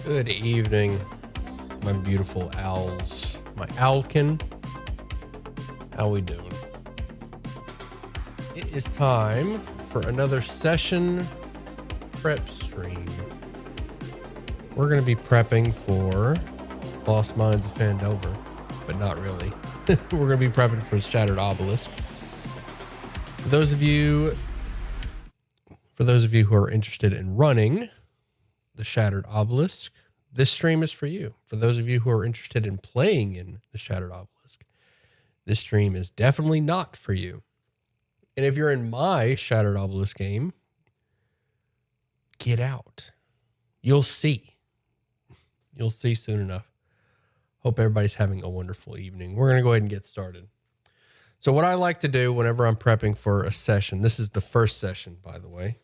Good evening, my beautiful owls. My owlkin. How we doing? It is time for another session prep stream. We're going to be prepping for Lost Mines of Phandelver, but not really. We're going to be prepping for Shattered Obelisk. For those of you who are interested in running the Shattered Obelisk, this stream is for you. For those of you who are interested in playing in the Shattered Obelisk, this stream is definitely not for you. And if you're in my Shattered Obelisk game, get out. You'll see. You'll see soon enough. Hope everybody's having a wonderful evening. We're going to go ahead and get started. So what I like to do whenever I'm prepping for a session, this is the first session, by the way.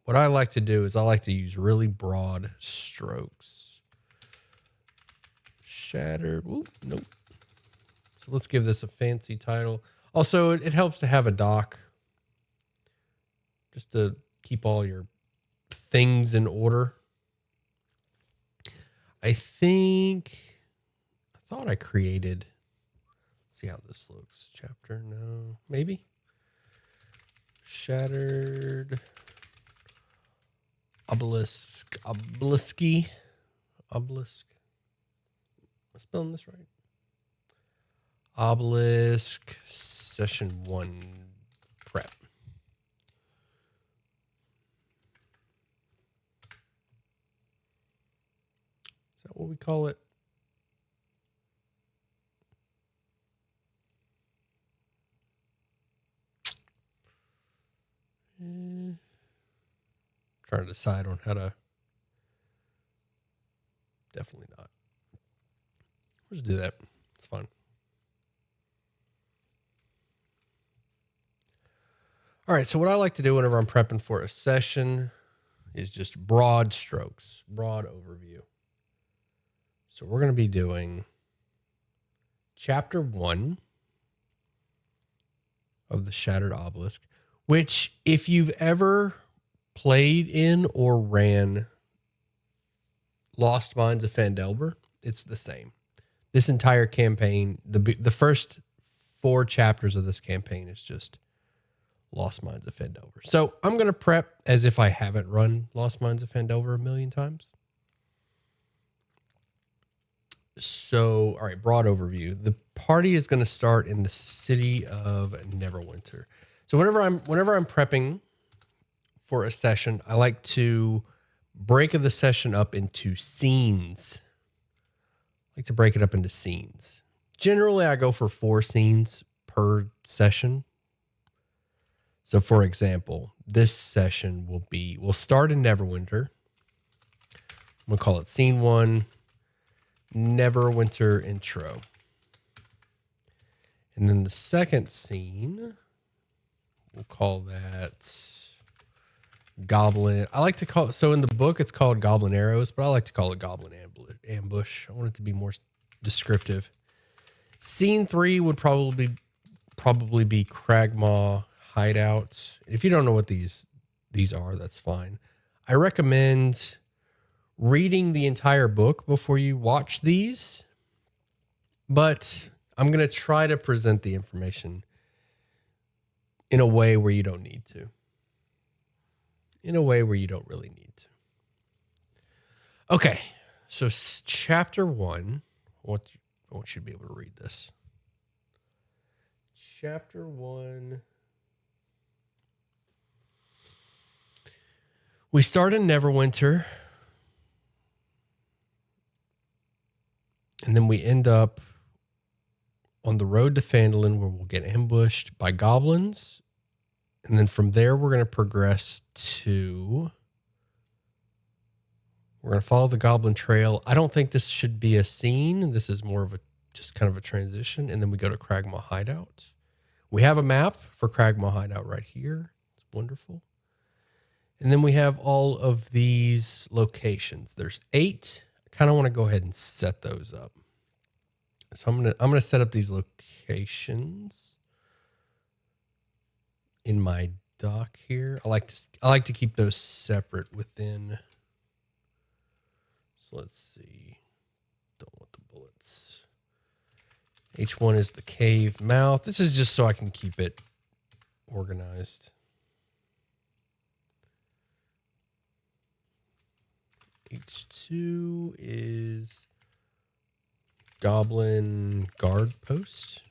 What I like to do is I like to use really broad strokes. Shattered. Ooh, nope. So let's give this a fancy title. Also, it helps to have a doc just to keep all your things in order. I thought I created, let's see how this looks. Chapter, no, maybe. Shattered Obelisk. Obelisk. Am I spelling this right? Obelisk Session 1 Prep. Is that what we call it? Trying to decide on how to. Definitely not. Let's do that. It's fun. All right, so what I like to do whenever I'm prepping for a session is just broad strokes, broad overview. So we're going to be doing Chapter 1 of the Shattered Obelisk, which if you've ever played in or ran Lost Mines of Phandelver, it's the same. This entire campaign, the first 4 chapters of this campaign is just Lost Mines of Phandelver. So I'm going to prep as if I haven't run Lost Mines of Phandelver a million times. So, all right, broad overview. The party is going to start in the city of Neverwinter. So whenever I'm prepping for a session, I like to break the session up into scenes. I like to break it up into scenes. Generally, I go for 4 scenes per session. So, for example, this session we'll start in Neverwinter. I'm going to call it Scene 1, Neverwinter Intro. And then the second scene, we'll call that Goblin. I like to call it, so in the book it's called Goblin Arrows, but I like to call it Goblin Ambush. I want it to be more descriptive. Scene 3 would probably be Cragmaw Hideout. If you don't know what these are, that's fine. I recommend reading the entire book before you watch these, but I'm going to try to present the information in a way where you don't need to. In a way where you don't really need to. Okay, so chapter 1. I want you to be able to read this. Chapter 1. We start in Neverwinter. And then we end up on the road to Phandalin, where we'll get ambushed by goblins. And then from there, we're going to progress to... We're going to follow the Goblin Trail. I don't think this should be a scene. This is more of just kind of a transition. And then we go to Cragmaw Hideout. We have a map for Cragmaw Hideout right here. It's wonderful. And then we have all of these locations. There's 8. I kind of want to go ahead and set those up. So I'm gonna set up these locations in my dock here. I like to keep those separate within So let's see. Don't want the bullets. H1 is the cave mouth. This is just so I can keep it organized. H2 is Goblin guard post.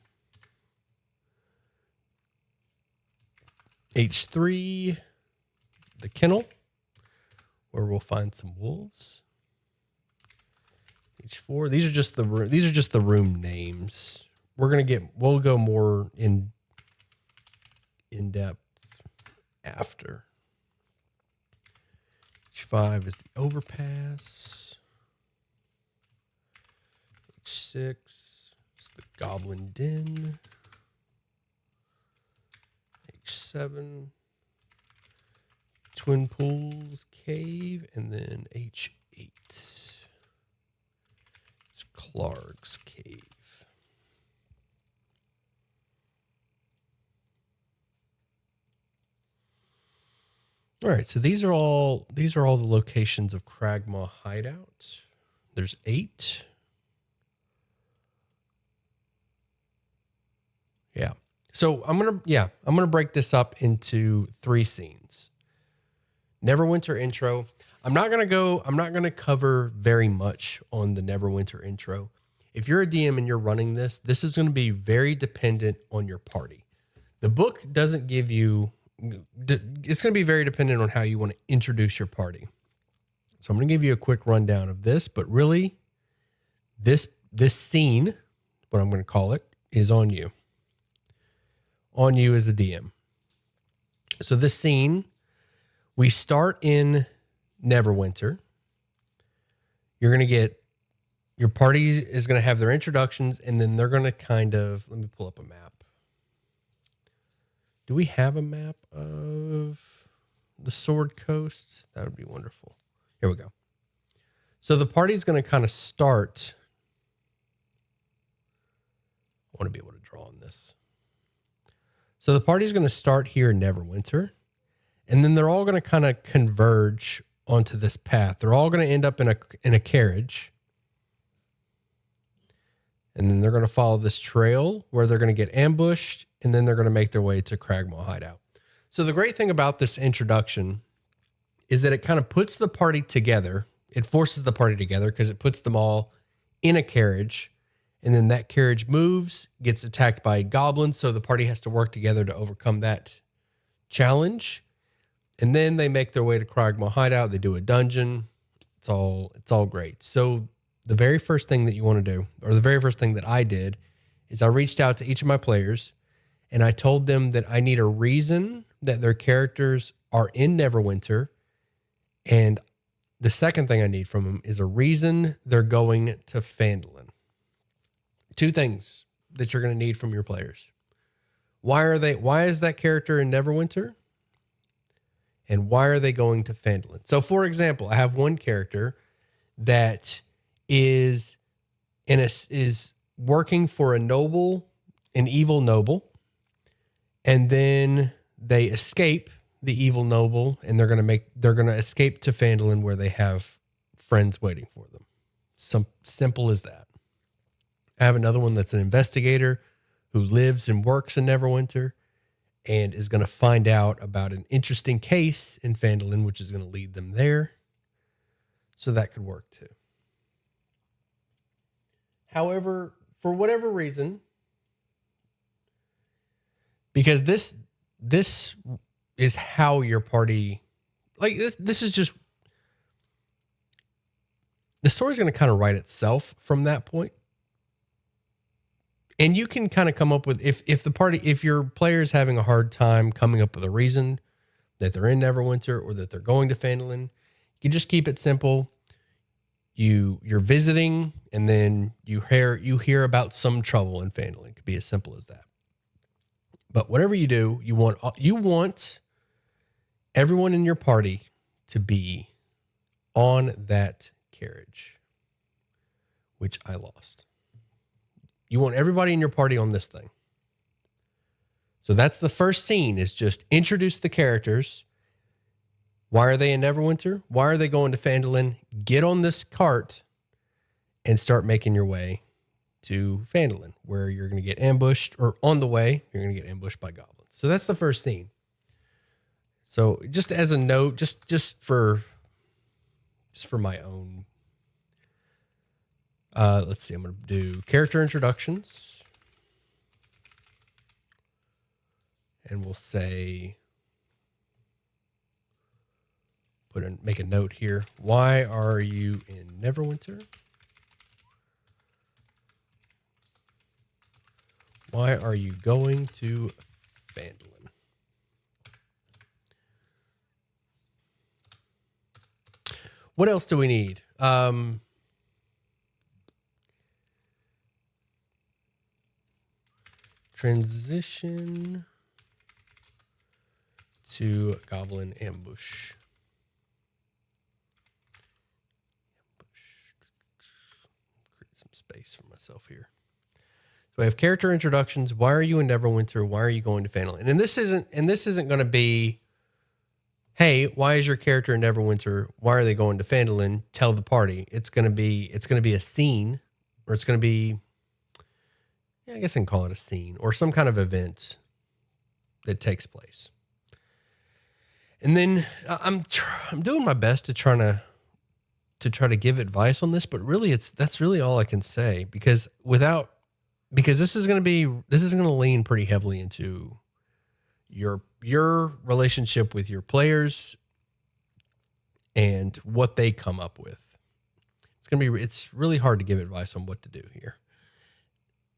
H3, the kennel, where we'll find some wolves. H4, these are just the room names. We'll go more in depth after. H5 is the overpass. H6 is the goblin den. H7, Twin Pools cave, and then H8 is Clark's cave. All right, so these are all the locations of Cragmaw Hideout. There's 8. Yeah. So I'm gonna break this up into 3 scenes. Neverwinter intro. I'm not gonna cover very much on the Neverwinter intro. If you're a DM and you're running this is gonna be very dependent on your party. The book doesn't give you. It's going to be very dependent on how you want to introduce your party. So I'm going to give you a quick rundown of this, but really this scene, what I'm going to call it, is on you. On you as a DM. So this scene, we start in Neverwinter. You're going to get, your party is going to have their introductions, and then they're going to kind of, let me pull up a map. Do we have a map of the Sword Coast? That would be wonderful. Here we go. So the party is going to kind of start. I want to be able to draw on this. So the party is going to start here in Neverwinter, and then they're all going to kind of converge onto this path. They're all going to end up in a carriage. And then they're going to follow this trail where they're going to get ambushed, and then they're going to make their way to Cragmaw Hideout. So the great thing about this introduction is that it kind of puts the party together. It forces the party together because it puts them all in a carriage, and then that carriage moves, gets attacked by goblins, so the party has to work together to overcome that challenge. And then they make their way to Cragmaw Hideout. They do a dungeon. It's all great. So the very first thing that you want to do, or the very first thing that I did, is I reached out to each of my players and I told them that I need a reason that their characters are in Neverwinter. And the second thing I need from them is a reason they're going to Phandalin. 2 things that you're going to need from your players. Why is that character in Neverwinter? And why are they going to Phandalin? So for example, I have one character that is working for an evil noble, and then they escape the evil noble, and they're going to escape to Phandalin where they have friends waiting for them. Simple as that. I have another one that's an investigator who lives and works in Neverwinter and is going to find out about an interesting case in Phandalin, which is going to lead them there. So that could work too. However, for whatever reason, because this is how your party, like this is just, the story's going to kind of write itself from that point. And you can kind of come up with, if your player's having a hard time coming up with a reason that they're in Neverwinter or that they're going to Phandalin, you can just keep it simple. You're visiting, and then you hear about some trouble in Phandalin. It could be as simple as that. But whatever you do, you want everyone in your party to be on that carriage, which I lost. You want everybody in your party on this thing. So that's the first scene, is just introduce the characters. Why are they in Neverwinter? Why are they going to Phandalin? Get on this cart and start making your way to Phandalin, where you're going to get ambushed, or on the way, you're going to get ambushed by goblins. So that's the first scene. So just as a note, just for my own, let's see, I'm going to do character introductions, and we'll say, make a note here. Why are you in Neverwinter? Why are you going to Phandalin? What else do we need? Transition to Goblin ambush. Create some space for myself here. So I have character introductions. Why are you in Neverwinter? Why are you going to Phandalin? And this isn't going to be, hey, why is your character in Neverwinter? Why are they going to Phandalin? Tell the party. It's going to be a scene, or it's going to be, I guess I can call it a scene, or some kind of event that takes place. And then I'm doing my best to try to give advice on this, but really that's really all I can say, because this is going to lean pretty heavily into your relationship with your players and what they come up with. It's really hard to give advice on what to do here.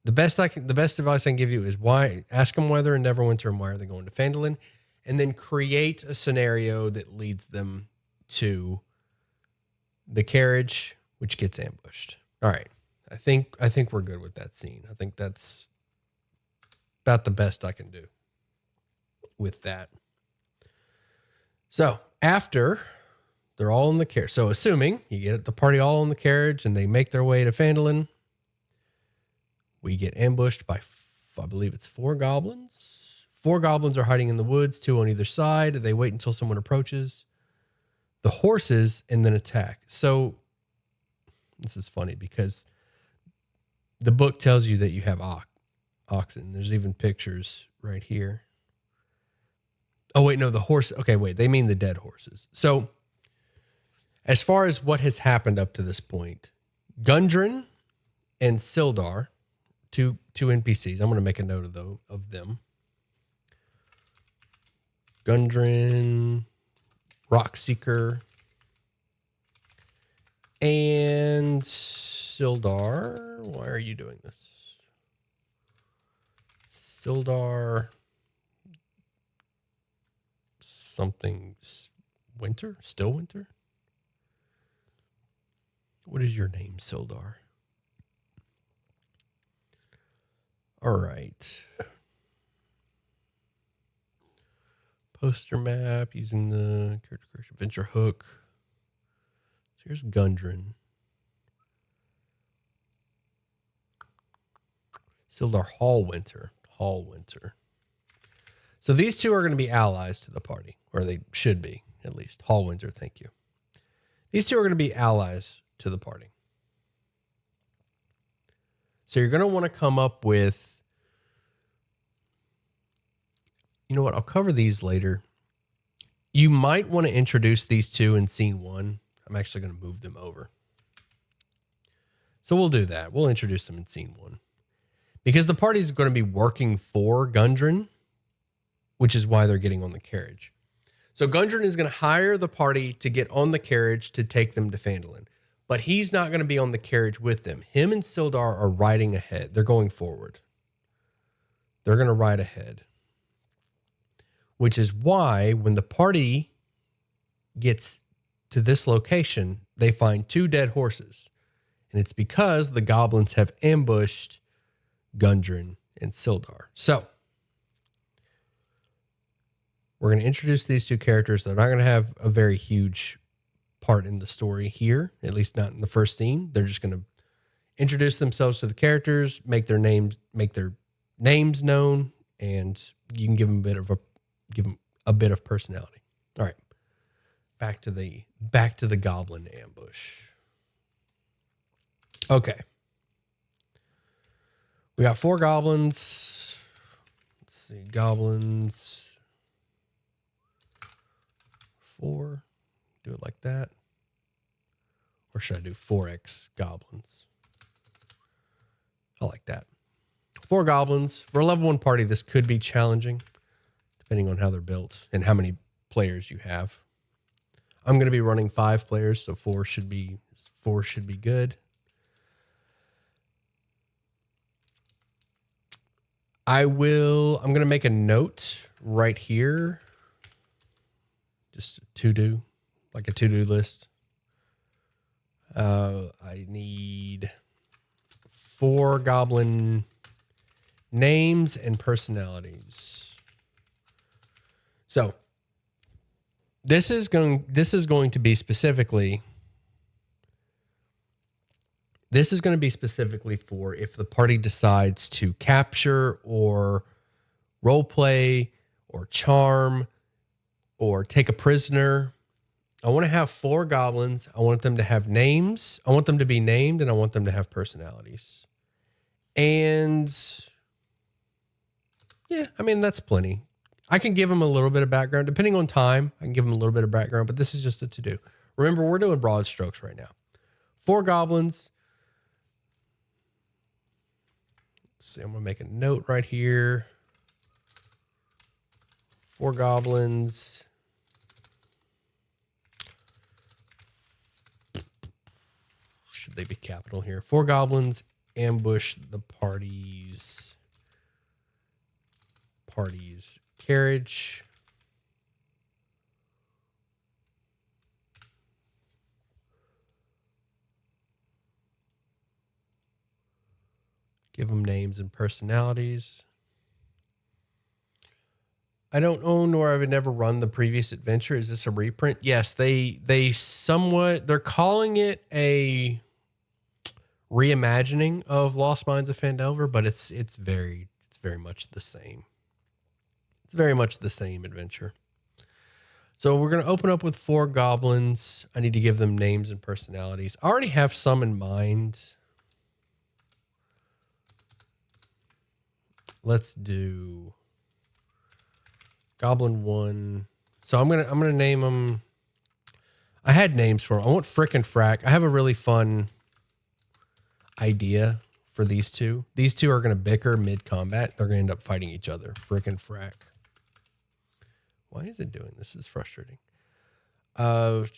The best advice I can give you is ask them why they're in Neverwinter and why are they going to Phandalin, and then create a scenario that leads them to the carriage, which gets ambushed. All right. I think we're good with that scene. I think that's about the best I can do with that. So after they're all in the carriage, so assuming you get the party all in the carriage and they make their way to Phandalin, we get ambushed by, I believe it's 4 goblins. 4 goblins are hiding in the woods, 2 on either side. They wait until someone approaches the horses and then attack. So this is funny because the book tells you that you have oxen. There's even pictures right here. Oh, wait, no, the horse. Okay, wait, they mean the dead horses. So as far as what has happened up to this point, Gundren and Sildar, two NPCs. I'm going to make a note of them. Gundren, Rockseeker, and Sildar. Why are you doing this? Sildar something winter? Still winter? What is your name, Sildar? All right. Poster map using the character creation adventure hook. So here's Gundren. Sildar Hallwinter. So these two are going to be allies to the party, or they should be, at least. Hallwinter, thank you. These two are going to be allies to the party. So you're going to want to come up with, you know what, I'll cover these later. You might want to introduce these two in scene 1. I'm actually going to move them over. So we'll do that. We'll introduce them in scene 1. Because the party is going to be working for Gundren, which is why they're getting on the carriage. So Gundren is going to hire the party to get on the carriage to take them to Phandalin. But he's not going to be on the carriage with them. Him and Sildar are riding ahead. They're going forward. They're going to ride ahead. Which is why when the party gets to this location, they find 2 dead horses. And it's because the goblins have ambushed Gundren and Sildar. So we're going to introduce these 2 characters. They're not going to have a very huge part in the story here, at least not in the first scene. They're just going to introduce themselves to the characters, make their names known, and you can give them a bit of personality. All right. back to the goblin ambush. Okay. We got 4 goblins. Let's see, goblins. 4. Do it like that. Or should I do 4x goblins? I like that. 4 goblins. For a level 1 party, this could be challenging, depending on how they're built and how many players you have. I'm going to be running 5 players, so 4 should be good. I'm going to make a note right here. Just a to-do, like a to-do list. I need 4 goblin names and personalities. So this is going to be specifically for if the party decides to capture or role play or charm or take a prisoner. I want to have 4 goblins. I want them to have names. I want them to be named, and I want them to have personalities. And yeah, I mean, that's plenty. I can give them a little bit of background. Depending on time, I can give them a little bit of background, but this is just a to-do. Remember, we're doing broad strokes right now. 4 goblins. Let's see, I'm going to make a note right here. 4 goblins. Should they be capital here? 4 goblins ambush the party's carriage. Give them names and personalities. I don't own nor I've never run the previous adventure. Is this a reprint? Yes, they're calling it a reimagining of Lost Mines of Phandelver, but it's very much the same. It's very much the same adventure. So we're going to open up with 4 goblins. I need to give them names and personalities. I already have some in mind. Let's do Goblin 1. So I'm gonna name them. I had names for them. I want Frick and Frack. I have a really fun idea for these two. These two are gonna bicker mid-combat. They're gonna end up fighting each other. Frick and Frack. Why is it doing this? This is frustrating. Dirt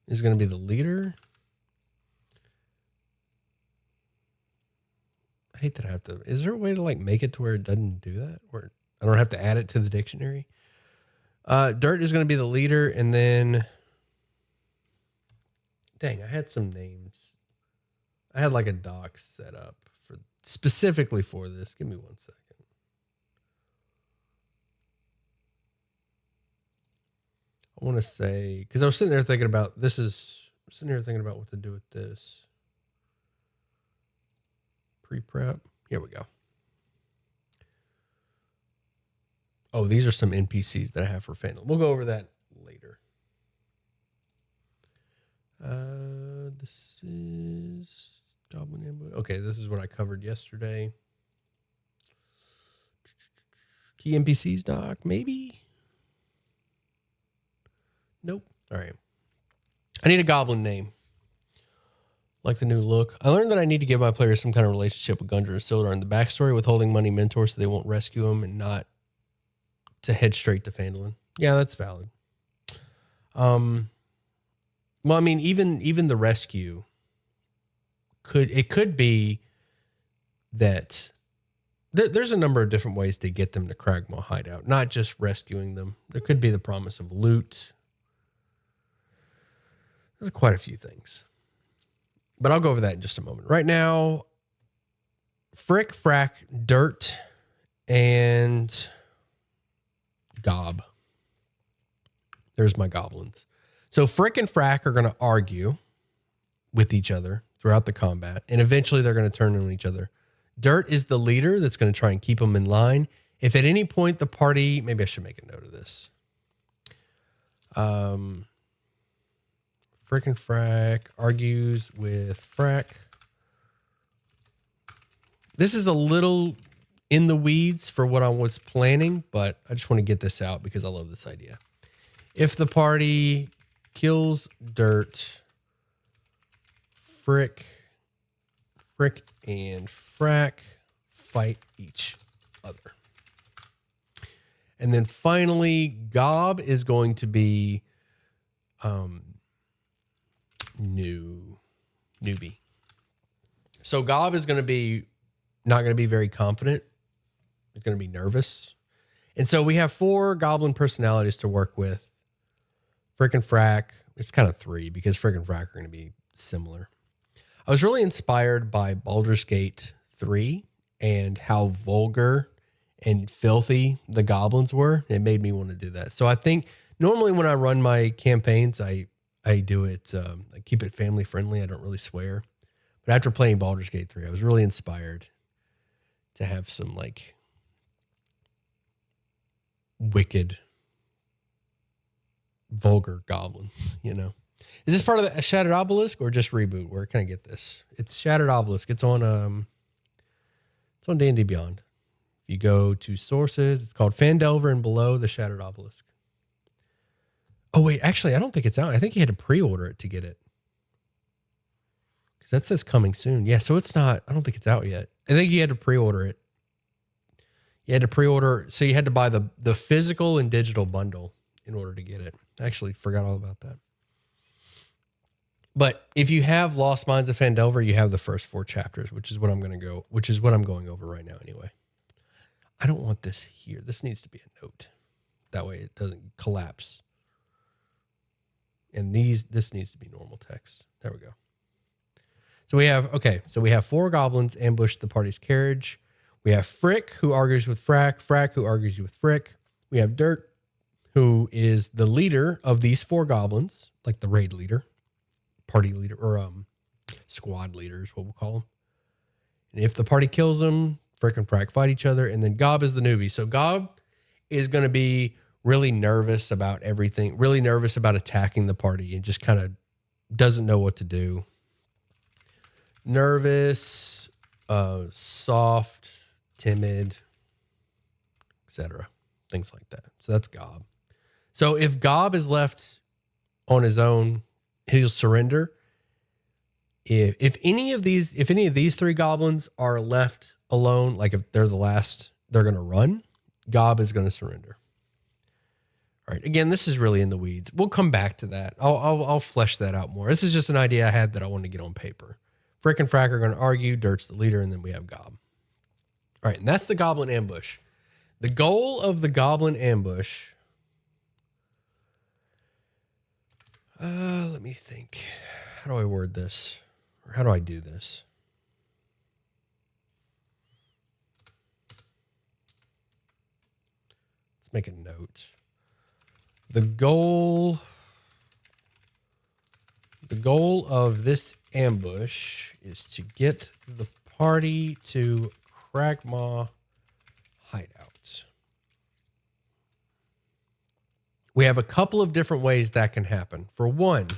is gonna be the leader. I hate that I have to. Is there a way to like make it to where it doesn't do that? Where I don't have to add it to the dictionary? Dirt is going to be the leader, and then dang, I had some names. I had like a doc set up for specifically for this. Give me 1 second. I want to say, because I was sitting there thinking about what to do with this. Pre-prep. Here we go. Oh, these are some NPCs that I have for Phantom. We'll go over that later. This is Goblin Ambush. Okay, this is what I covered yesterday. Key NPCs doc, maybe? Nope. All right. I need a goblin name. Like the new look. I learned that I need to give my players some kind of relationship with Gundren and Sildar in the backstory, withholding money mentor so they won't rescue him and not to head straight to Phandalin. Yeah, that's valid. Well, I mean, even the rescue could be that there's a number of different ways to get them to Cragmaw Hideout, not just rescuing them. There could be the promise of loot. There's quite a few things. But I'll go over that in just a moment. Right now, Frick, Frack, Dirt, and Gob. There's my goblins. So Frick and Frack are going to argue with each other throughout the combat, and eventually they're going to turn on each other. Dirt is the leader that's going to try and keep them in line, If at any point the party, maybe I should make a note of this. Frickin' Frack argues with Frack. This is a little in the weeds for what I was planning, but I just want to get this out because I love this idea. If the party kills Dirt, Frick and Frack fight each other. And then finally, Gob is going to be newbie. So Gob is going to be not going to be very confident. He's going to be nervous. And so we have 4 goblin personalities to work with. Frick and Frack. It's kind of 3 because Frick and Frack are going to be similar. I was really inspired by Baldur's Gate 3 and how vulgar and filthy the goblins were. It made me want to do that. So I think normally when I run my campaigns, I do it, I keep it family friendly. I don't really swear. But after playing Baldur's Gate 3, I was really inspired to have some like wicked, vulgar goblins, you know. Is this part of the Shattered Obelisk or just Reboot? Where can I get this? It's Shattered Obelisk. It's on D&D Beyond. If you go to sources, it's called Fandelver and below the Shattered Obelisk. Oh wait, actually, I don't think it's out. I think you had to pre-order it to get it. Because that says coming soon. Yeah, so it's not, I don't think it's out yet. I think you had to pre-order it. You had to pre-order, so you had to buy the physical and digital bundle in order to get it. I actually forgot all about that. But if you have Lost Mines of Fandelver, you have the first 4 chapters, which is what I'm going over right now anyway. I don't want this here. This needs to be a note. That way it doesn't collapse. And this needs to be normal text. There we go. So we have 4 goblins ambush the party's carriage. We have Frick, who argues with Frack. Frack, who argues with Frick. We have Dirt, who is the leader of these 4 goblins, like the raid leader, party leader, or squad leader is what we'll call them. And if the party kills them, Frick and Frack fight each other. And then Gob is the newbie. So Gob is going to be really nervous about everything, really nervous about attacking the party and just kind of doesn't know what to do. Nervous, soft, timid, etc. Things like that. So that's Gob. So if Gob is left on his own, he'll surrender. If any of these 3 goblins are left alone, like if they're the last, they're going to run, Gob is going to surrender. All right. Again, this is really in the weeds. We'll come back to that. I'll flesh that out more. This is just an idea I had that I wanted to get on paper. Frick and Frack are going to argue. Dirt's the leader, and then we have Gob. All right, and that's the Goblin Ambush. The goal of the Goblin Ambush. Let me think. How do I word this? Or how do I do this? Let's make a note. The goal of this ambush is to get the party to Cragmaw Hideout. We have a couple of different ways that can happen. For one,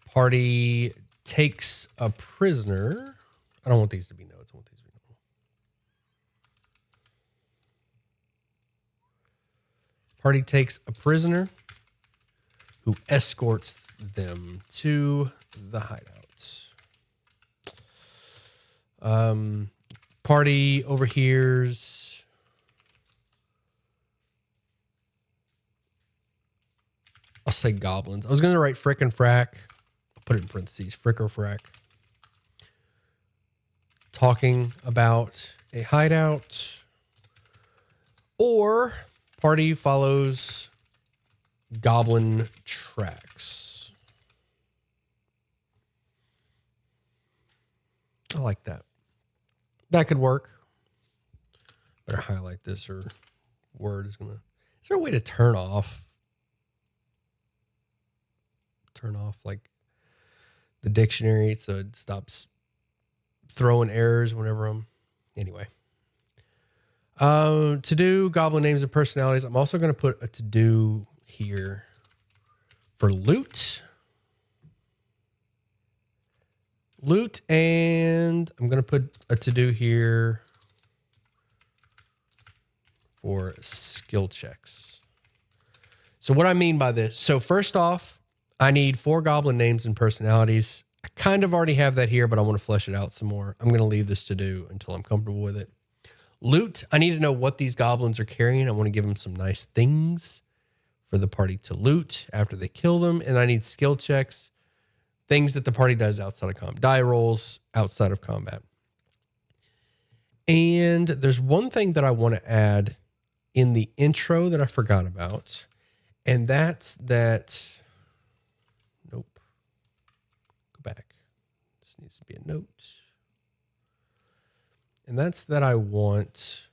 party takes a prisoner. I don't want these to be notes. I want these to be normal. Party takes a prisoner who escorts them to the hideout. Party overhears I'll say goblins. I was going to write Frick and Frack. I'll put it in parentheses. Frick or Frack. Talking about a hideout. Or party follows goblin tracks. I like that. That could work. Better highlight this or word is going to... Is there a way to turn off like the dictionary so it stops throwing errors whenever I'm, anyway. To do goblin names and personalities. I'm also going to put a to do here for loot. And I'm going to put a to do here for skill checks. So what I mean by this, so first off, I need 4 goblin names and personalities. I kind of already have that here, but I want to flesh it out some more. I'm going to leave this to do until I'm comfortable with it. Loot, I need to know what these goblins are carrying. I want to give them some nice things for the party to loot after they kill them. And I need skill checks, things that the party does outside of combat, die rolls outside of combat. And there's one thing that I want to add in the intro that I forgot about. And that's that, nope, go back. This needs to be a note. And that's that I want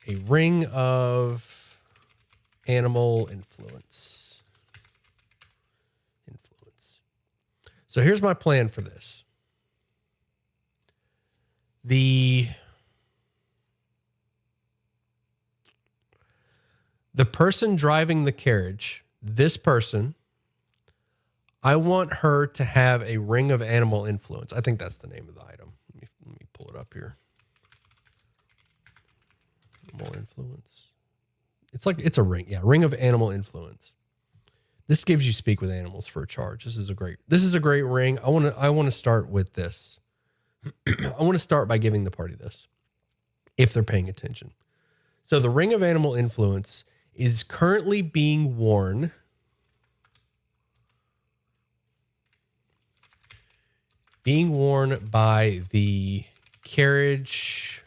a ring of animal influence. So here's my plan for this. The person driving the carriage, this person, I want her to have a ring of animal influence. I think that's the name of the item. Let me pull it up here. Animal influence. It's a ring. Yeah, ring of animal influence. This gives you speak with animals for a charge. This is a great ring. I want to start with this. I want to start by giving the party this, if they're paying attention. So the ring of animal influence is currently being worn by the carriage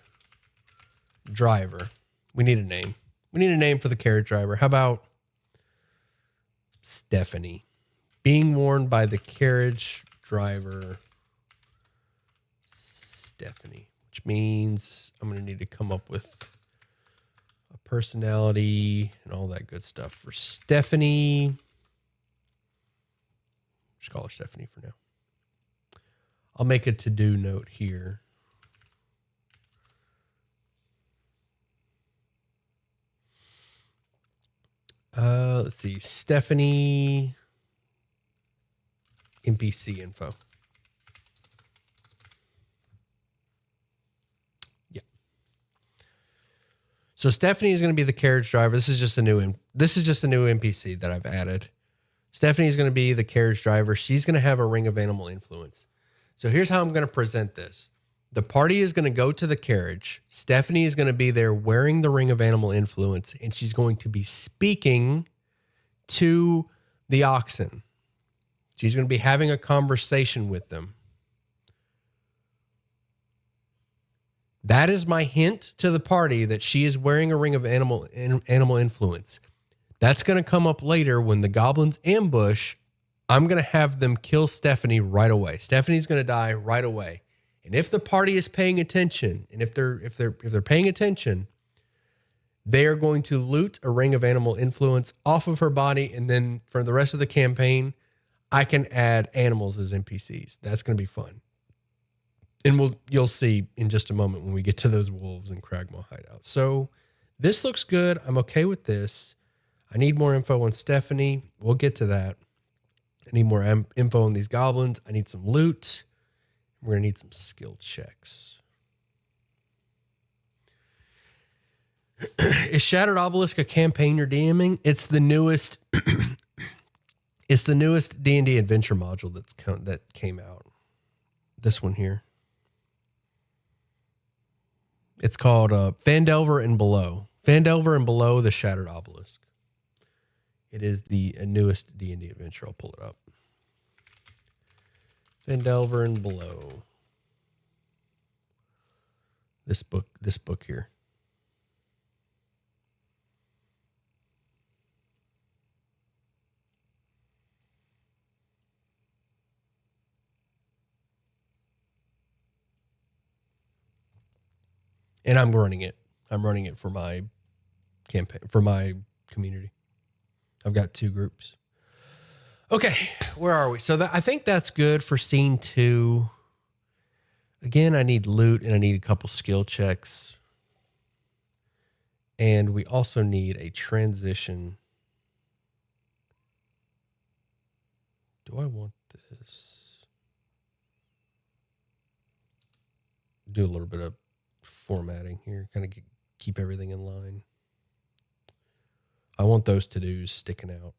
driver. We need a name. We need a name for the carriage driver. How about Stephanie? Being worn by the carriage driver, Stephanie, which means I'm going to need to come up with a personality and all that good stuff for Stephanie. Just call her Stephanie for now. I'll make a to-do note here. Let's see. Stephanie NPC info. Yeah. So Stephanie is going to be the carriage driver. This is just a new NPC that I've added. Stephanie is going to be the carriage driver. She's going to have a ring of animal influence. So here's how I'm going to present this. The party is going to go to the carriage. Stephanie is going to be there wearing the ring of animal influence, and she's going to be speaking to the oxen. She's going to be having a conversation with them. That is my hint to the party that she is wearing a ring of animal influence. That's going to come up later when the goblins ambush. I'm going to have them kill Stephanie right away. Stephanie's going to die right away. And if the party is paying attention, and if they're paying attention, they are going to loot a ring of animal influence off of her body, and then for the rest of the campaign, I can add animals as NPCs. That's going to be fun. And you'll see in just a moment when we get to those wolves and Cragmaw Hideout. So this looks good. I'm okay with this. I need more info on Stephanie. We'll get to that. I need more info on these goblins. I need some loot. We're going to need some skill checks. Is Shattered Obelisk a campaign you're DMing? It's the newest. It's the newest D&D adventure module that came out. This one here. It's called Phandelver and Below. Phandelver and Below the Shattered Obelisk. It is the newest D&D adventure. I'll pull it up. Phandelver and Below. This book here. And I'm running it. I'm running it for my campaign, for my community. I've got 2 groups. Okay, where are we? So I think that's good for scene 2. Again, I need loot and I need a couple skill checks. And we also need a transition. Do I want this? Do a little bit of formatting here, kind of keep everything in line. I want those to-dos sticking out.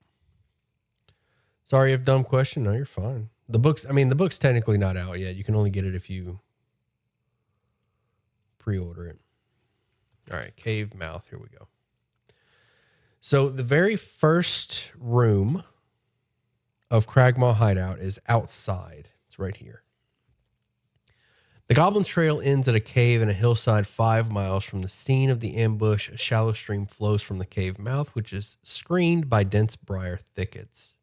Sorry if dumb question. No, you're fine. The book's technically not out yet. You can only get it if you pre-order it. All right, cave mouth. Here we go. So the very first room of Cragmaw Hideout is outside. It's right here. The Goblin's Trail ends at a cave in a hillside 5 miles from the scene of the ambush. A shallow stream flows from the cave mouth, which is screened by dense briar thickets.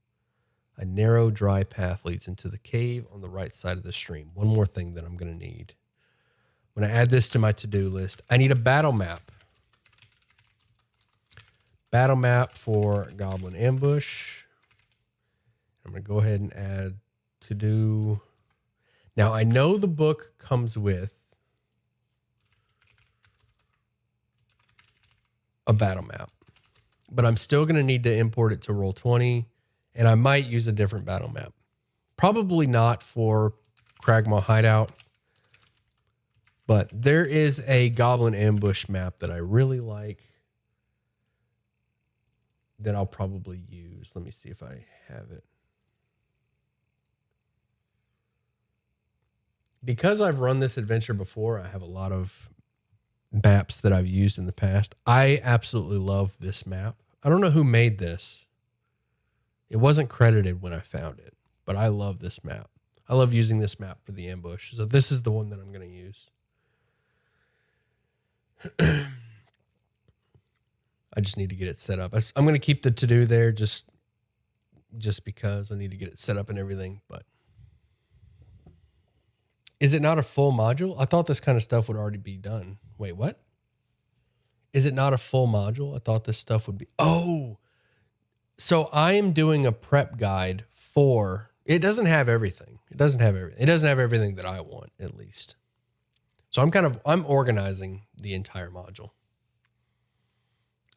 A narrow, dry path leads into the cave on the right side of the stream. One more thing that I'm going to need. I'm going to add this to my to-do list. I need a battle map. Battle map for Goblin Ambush. I'm going to go ahead and add to-do. Now, I know the book comes with a battle map, but I'm still going to need to import it to Roll20, and I might use a different battle map. Probably not for Cragmaw Hideout, but there is a Goblin Ambush map that I really like that I'll probably use. Let me see if I have it. Because I've run this adventure before, I have a lot of maps that I've used in the past. I absolutely love this map. I don't know who made this. It wasn't credited when I found it, but I love this map. I love using this map for the ambush. So this is the one that I'm going to use. I just need to get it set up. I'm going to keep the to-do there just because I need to get it set up and everything, but is it not a full module? I thought this kind of stuff would already be done. Wait, what? Is it not a full module? I thought this stuff would be. Oh, so I am doing a prep guide for, it doesn't have everything. It doesn't have everything. It doesn't have everything that I want, at least. So I'm organizing the entire module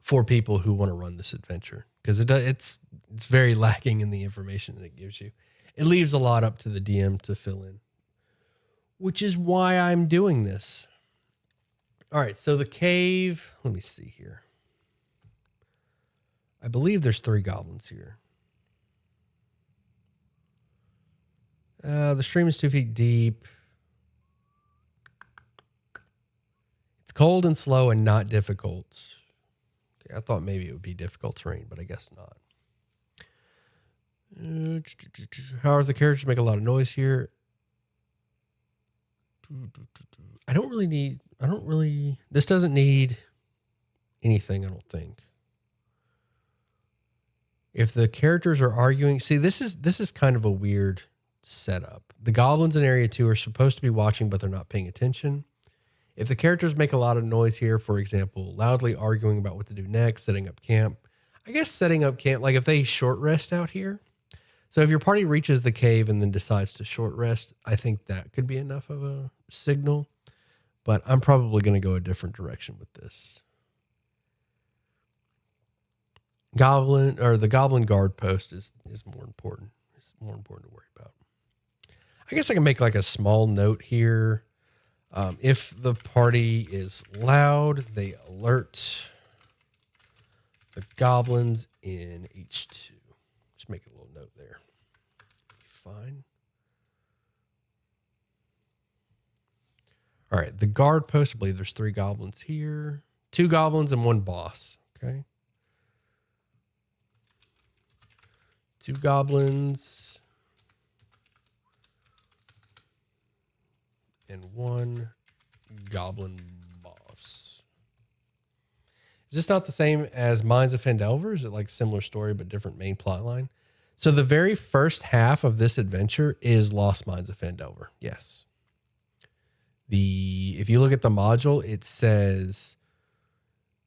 for people who want to run this adventure, because it's very lacking in the information that it gives you. It leaves a lot up to the DM to fill in, which is why I'm doing this. All right, so the cave, let me see here. I believe there's 3 goblins here. The stream is 2 feet deep. It's cold and slow and not difficult. Okay, I thought maybe it would be difficult terrain, but I guess not. However, the characters make a lot of noise here. This doesn't need anything, I don't think. If the characters are arguing, see, this is kind of a weird setup. The goblins in area 2 are supposed to be watching, but they're not paying attention. If the characters make a lot of noise here, for example, loudly arguing about what to do next, setting up camp. I guess setting up camp, like if they short rest out here. So if your party reaches the cave and then decides to short rest, I think that could be enough of a signal. But I'm probably going to go a different direction with this. The goblin guard post is more important. It's more important to worry about. I guess I can make like a small note here. If the party is loud, they alert the goblins in H2. Just make a little note there. Fine. All right, the guard post, I believe there's 3 goblins here. 2 goblins and 1 boss, okay? 2 goblins and 1 goblin boss. Is this not the same as Mines of Phandelver? Is it like similar story but different main plot line? So the very first half of this adventure is Lost Mines of Phandelver. Yes. If you look at the module, it says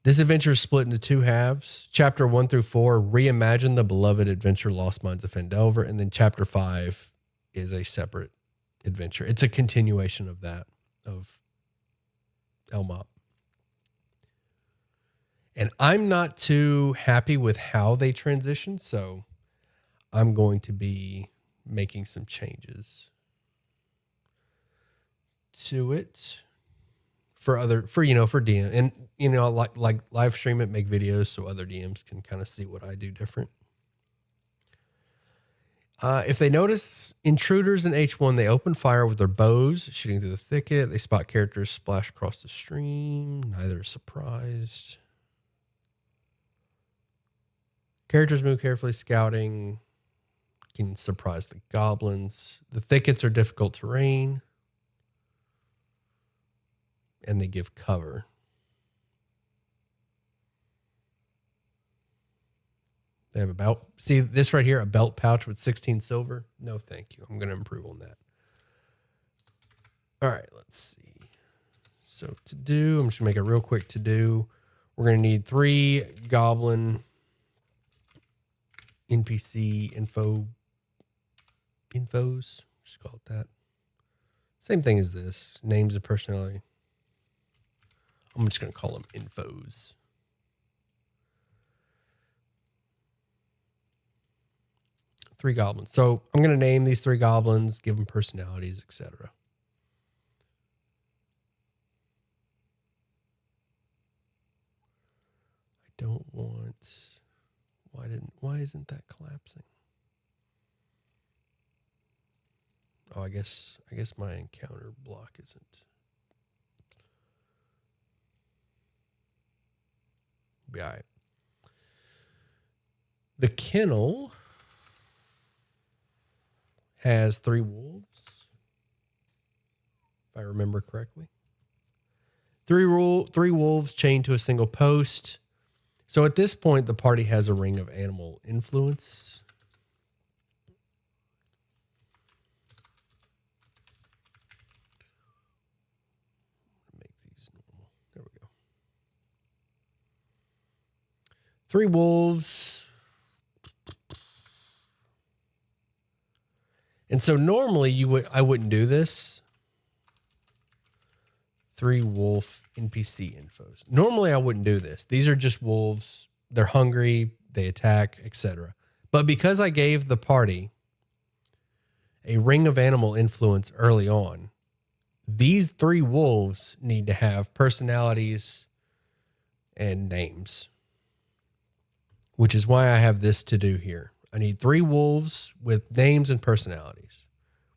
this adventure is split into 2 halves. Chapter 1 through 4, reimagine the beloved adventure Lost Mines of Phandelver, and then chapter 5 is a separate adventure. It's a continuation of that, of Elmop. And I'm not too happy with how they transition, so I'm going to be making some changes to it for DM, and like live stream it, make videos so other DMs can kind of see what I do different. If they notice intruders in H1, they open fire with their bows, shooting through the thicket. They spot characters splash across the stream. Neither is surprised. Characters move carefully, scouting. Can surprise the goblins. The thickets are difficult terrain. And they give cover. They have see this right here, a belt pouch with 16 silver. No, thank you. I'm going to improve on that. All right, let's see. So to do, I'm just going to make a real quick to do. We're going to need 3 goblin NPC infos. Just call it that. Same thing as this. Names of personality. I'm just going to call them infos. Three goblins. So I'm going to name these 3 goblins, give them personalities, etc. I don't want. Why isn't that collapsing? Oh, I guess my encounter block isn't. Be all right. The kennel has 3 wolves, if I remember correctly. 3 wolves chained to a single post. So at this point, the party has a ring of animal influence. Make these normal. There we go. 3 wolves. And so normally I wouldn't do this. 3 wolf NPC infos. Normally I wouldn't do this. These are just wolves. They're hungry, they attack, etc. But because I gave the party a ring of animal influence early on, these 3 wolves need to have personalities and names, which is why I have this to do here. I need 3 wolves with names and personalities,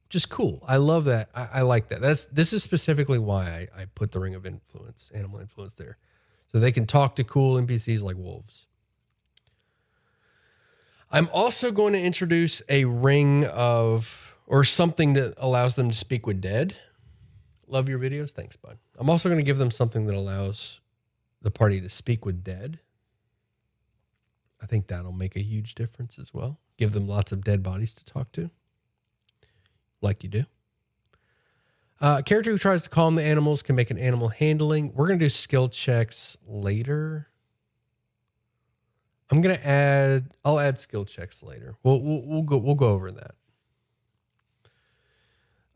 which is cool. I love that. I like that. This is specifically why I put the ring of influence, animal influence there, so they can talk to cool NPCs like wolves. I'm also going to introduce a ring or something that allows them to speak with dead. Love your videos. Thanks, bud. I'm also going to give them something that allows the party to speak with dead. I think that'll make a huge difference as well. Give them lots of dead bodies to talk to, like you do. A character who tries to calm the animals can make an animal handling. We're going to do skill checks later. I'll add skill checks later. We'll go over that.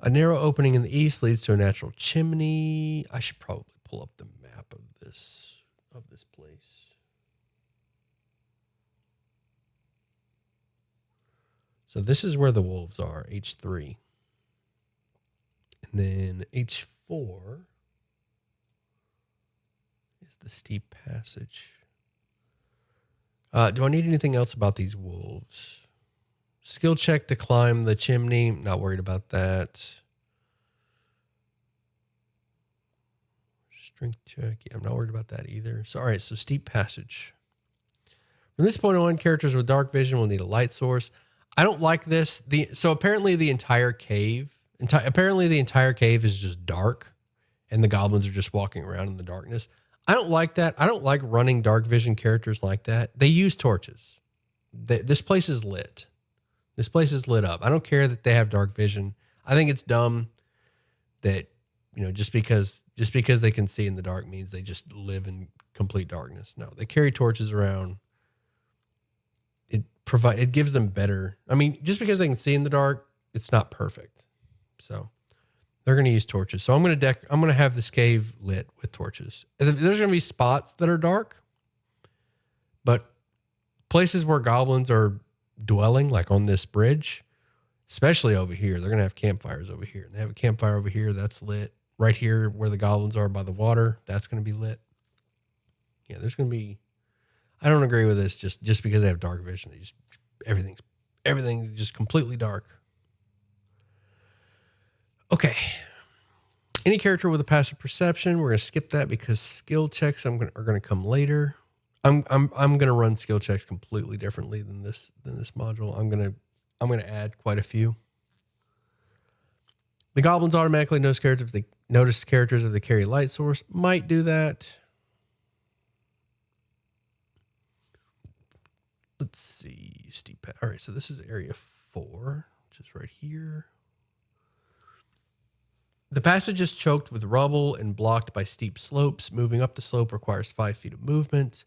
A narrow opening in the east leads to a natural chimney. I should probably pull up the map of this place. So this is where the wolves are, H3. And then H4 is the steep passage. Do I need anything else about these wolves? Skill check to climb the chimney. Not worried about that. Strength check. Yeah, I'm not worried about that either. So, all right, so steep passage. From this point on, characters with dark vision will need a light source. I don't like this. So apparently the entire cave is just dark, and the goblins are just walking around in the darkness. I don't like that. I don't like running dark vision characters like that. They use torches. This place is lit. This place is lit up. I don't care that they have dark vision. I think it's dumb that, just because they can see in the dark means they just live in complete darkness. No, they carry torches around. It gives them better. I mean, just because they can see in the dark, it's not perfect. So They're going to use torches. So I'm going to have this cave lit with torches. There's going to be spots that are dark, but places where goblins are dwelling, like on this bridge, especially over here, they're going to have campfires over here. And they have a campfire over here that's lit. Right here where the goblins are by the water, that's going to be lit. Yeah, there's going to be, I don't agree with this just because they have dark vision. Everything's just completely dark. Okay. Any character with a passive perception, we're going to skip that because skill checks are going to come later. I'm going to run skill checks completely differently than this module. I'm going to add quite a few. The goblins automatically notice characters if they carry light source. Might do that. Let's see. Steep path. All right, so this is area 4, which is right here. The passage is choked with rubble and blocked by steep slopes. Moving up the slope requires 5 feet of movement.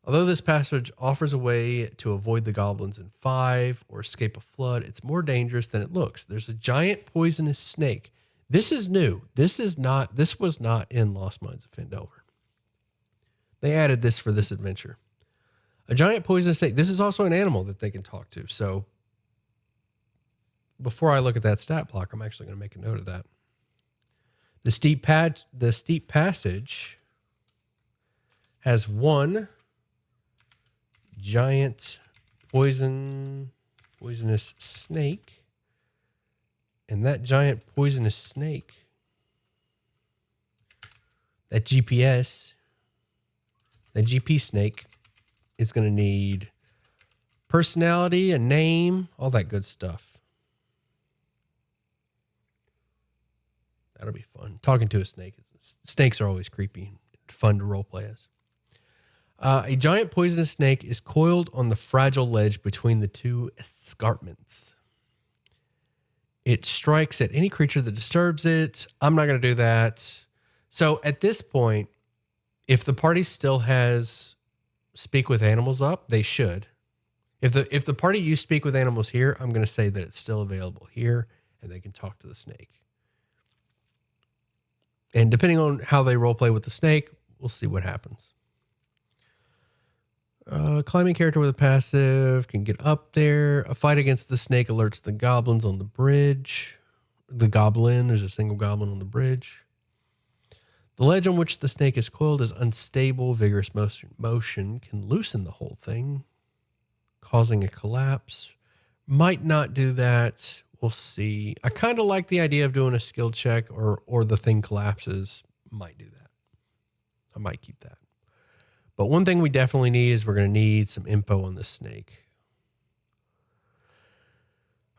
Although this passage offers a way to avoid the goblins in 5 or escape a flood, it's more dangerous than it looks. There's a giant poisonous snake. This is new. This was not in Lost Mines of Phandelver. They added this for this adventure. A giant poisonous snake. This is also an animal that they can talk to. So before I look at that stat block, I'm actually going to make a note of that. The steep passage has one giant poisonous snake, and that giant poisonous snake, that GP snake, is going to need personality, a name, all that good stuff. That'll be fun. Talking to a snake. Snakes are always creepy, fun to roleplay as. A giant poisonous snake is coiled on the fragile ledge between the two escarpments. It strikes at any creature that disturbs it. I'm not going to do that. So at this point, if the party still has speak with animals up, they should. If the party used speak with animals here, I'm going to say that it's still available here and they can talk to the snake. And depending on how they roleplay with the snake, we'll see what happens. Climbing character with a passive can get up there. A fight against the snake alerts the goblins on the bridge. The goblin, there's a single goblin on the bridge. The ledge on which the snake is coiled is unstable. Vigorous motion can loosen the whole thing, causing a collapse. Might not do that. We'll see. I kind of like the idea of doing a skill check or the thing collapses. Might do that. I might keep that. But one thing we definitely need is we're going to need some info on the snake.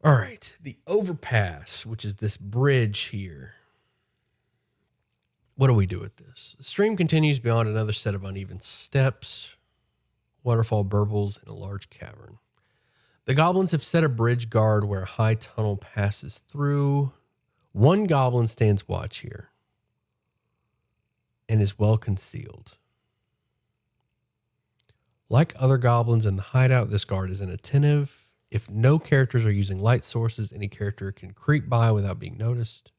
All right. The overpass, which is this bridge here. What do we do with this? The stream continues beyond another set of uneven steps. Waterfall burbles in a large cavern. The goblins have set a bridge guard where a high tunnel passes through. One goblin stands watch here and is well concealed. Like other goblins in the hideout, this guard is inattentive. If no characters are using light sources, any character can creep by without being noticed.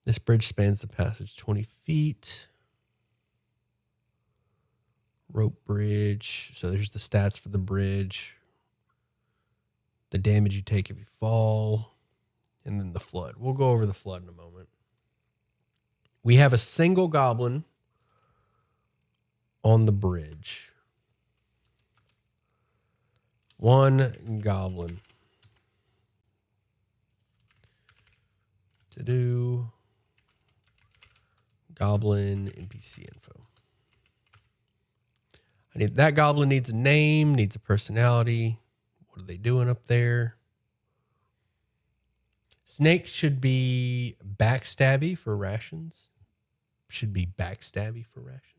This bridge spans the passage 20 feet. Rope bridge. So there's the stats for the bridge. The damage you take if you fall. And then the flood. We'll go over the flood in a moment. We have a single goblin on the bridge. One goblin. To do goblin NPC info. That goblin needs a name, needs a personality. What are they doing up there? Snake should be backstabby for rations. Should be backstabby for rations.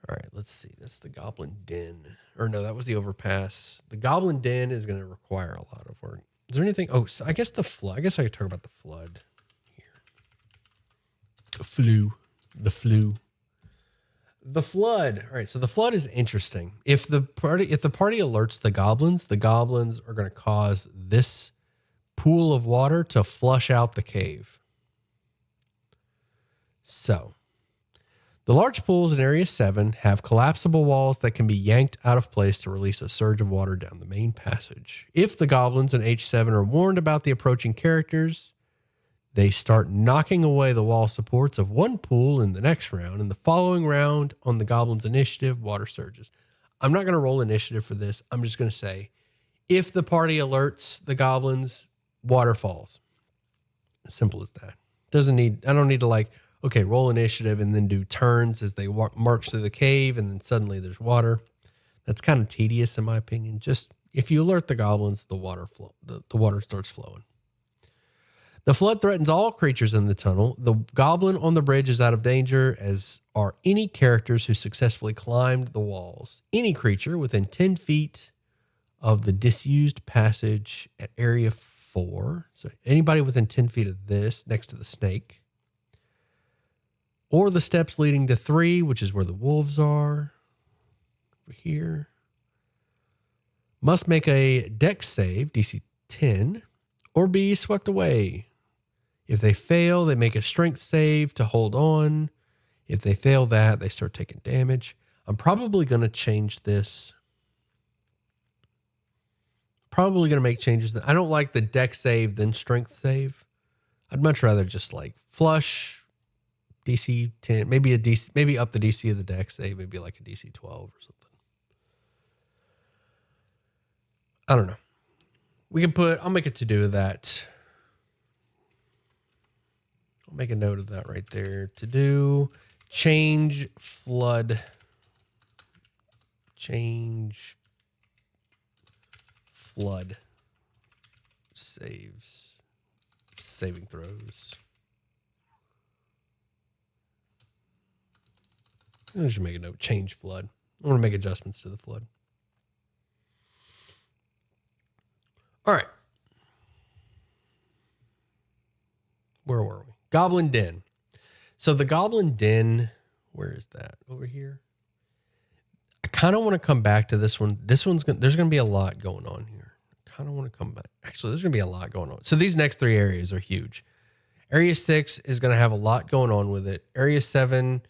All right, let's see. That's the Goblin Den. Or no, that was the overpass. The Goblin Den is going to require a lot of work. Is there anything? Oh, so I guess the flood. I guess I could talk about the flood here. The flood. All right, so the flood is interesting. If the party alerts the goblins are going to cause this pool of water to flush out the cave. So, the large pools in Area 7 have collapsible walls that can be yanked out of place to release a surge of water down the main passage. If the goblins in H7 are warned about the approaching characters, they start knocking away the wall supports of one pool in the next round. In the following round, on the goblins' initiative, water surges. I'm not going to roll initiative for this. I'm just going to say, if the party alerts the goblins, water falls. As simple as that. I don't need to like, okay, roll initiative and then do turns as they march through the cave and then suddenly there's water. That's kind of tedious in my opinion. Just if you alert the goblins, the water starts flowing. The flood threatens all creatures in the tunnel. The goblin on the bridge is out of danger, as are any characters who successfully climbed the walls. Any creature within 10 feet of the disused passage at Area 4. So anybody within 10 feet of this, next to the snake. Or the steps leading to 3, which is where the wolves are. Over here. Must make a dex save, DC 10, or be swept away. If they fail, they make a strength save to hold on. If they fail that, they start taking damage. I'm probably going to change this. Probably going to make changes. I don't like the dex save, then strength save. I'd much rather just like flush, DC 10, maybe up the DC of the dex save, maybe like a DC 12 or something. I don't know. I'll make a to-do of that. I'll make a note of that right there. To do, change flood saving throws. I should make a note, change flood. I want to make adjustments to the flood. All right. Where were we? Goblin Den. So the Goblin Den, where is that? Over here. I kind of want to come back to this one. There's going to be a lot going on here. I kind of want to come back. Actually, there's going to be a lot going on. So these next 3 areas are huge. Area 6 is going to have a lot going on with it. Area 7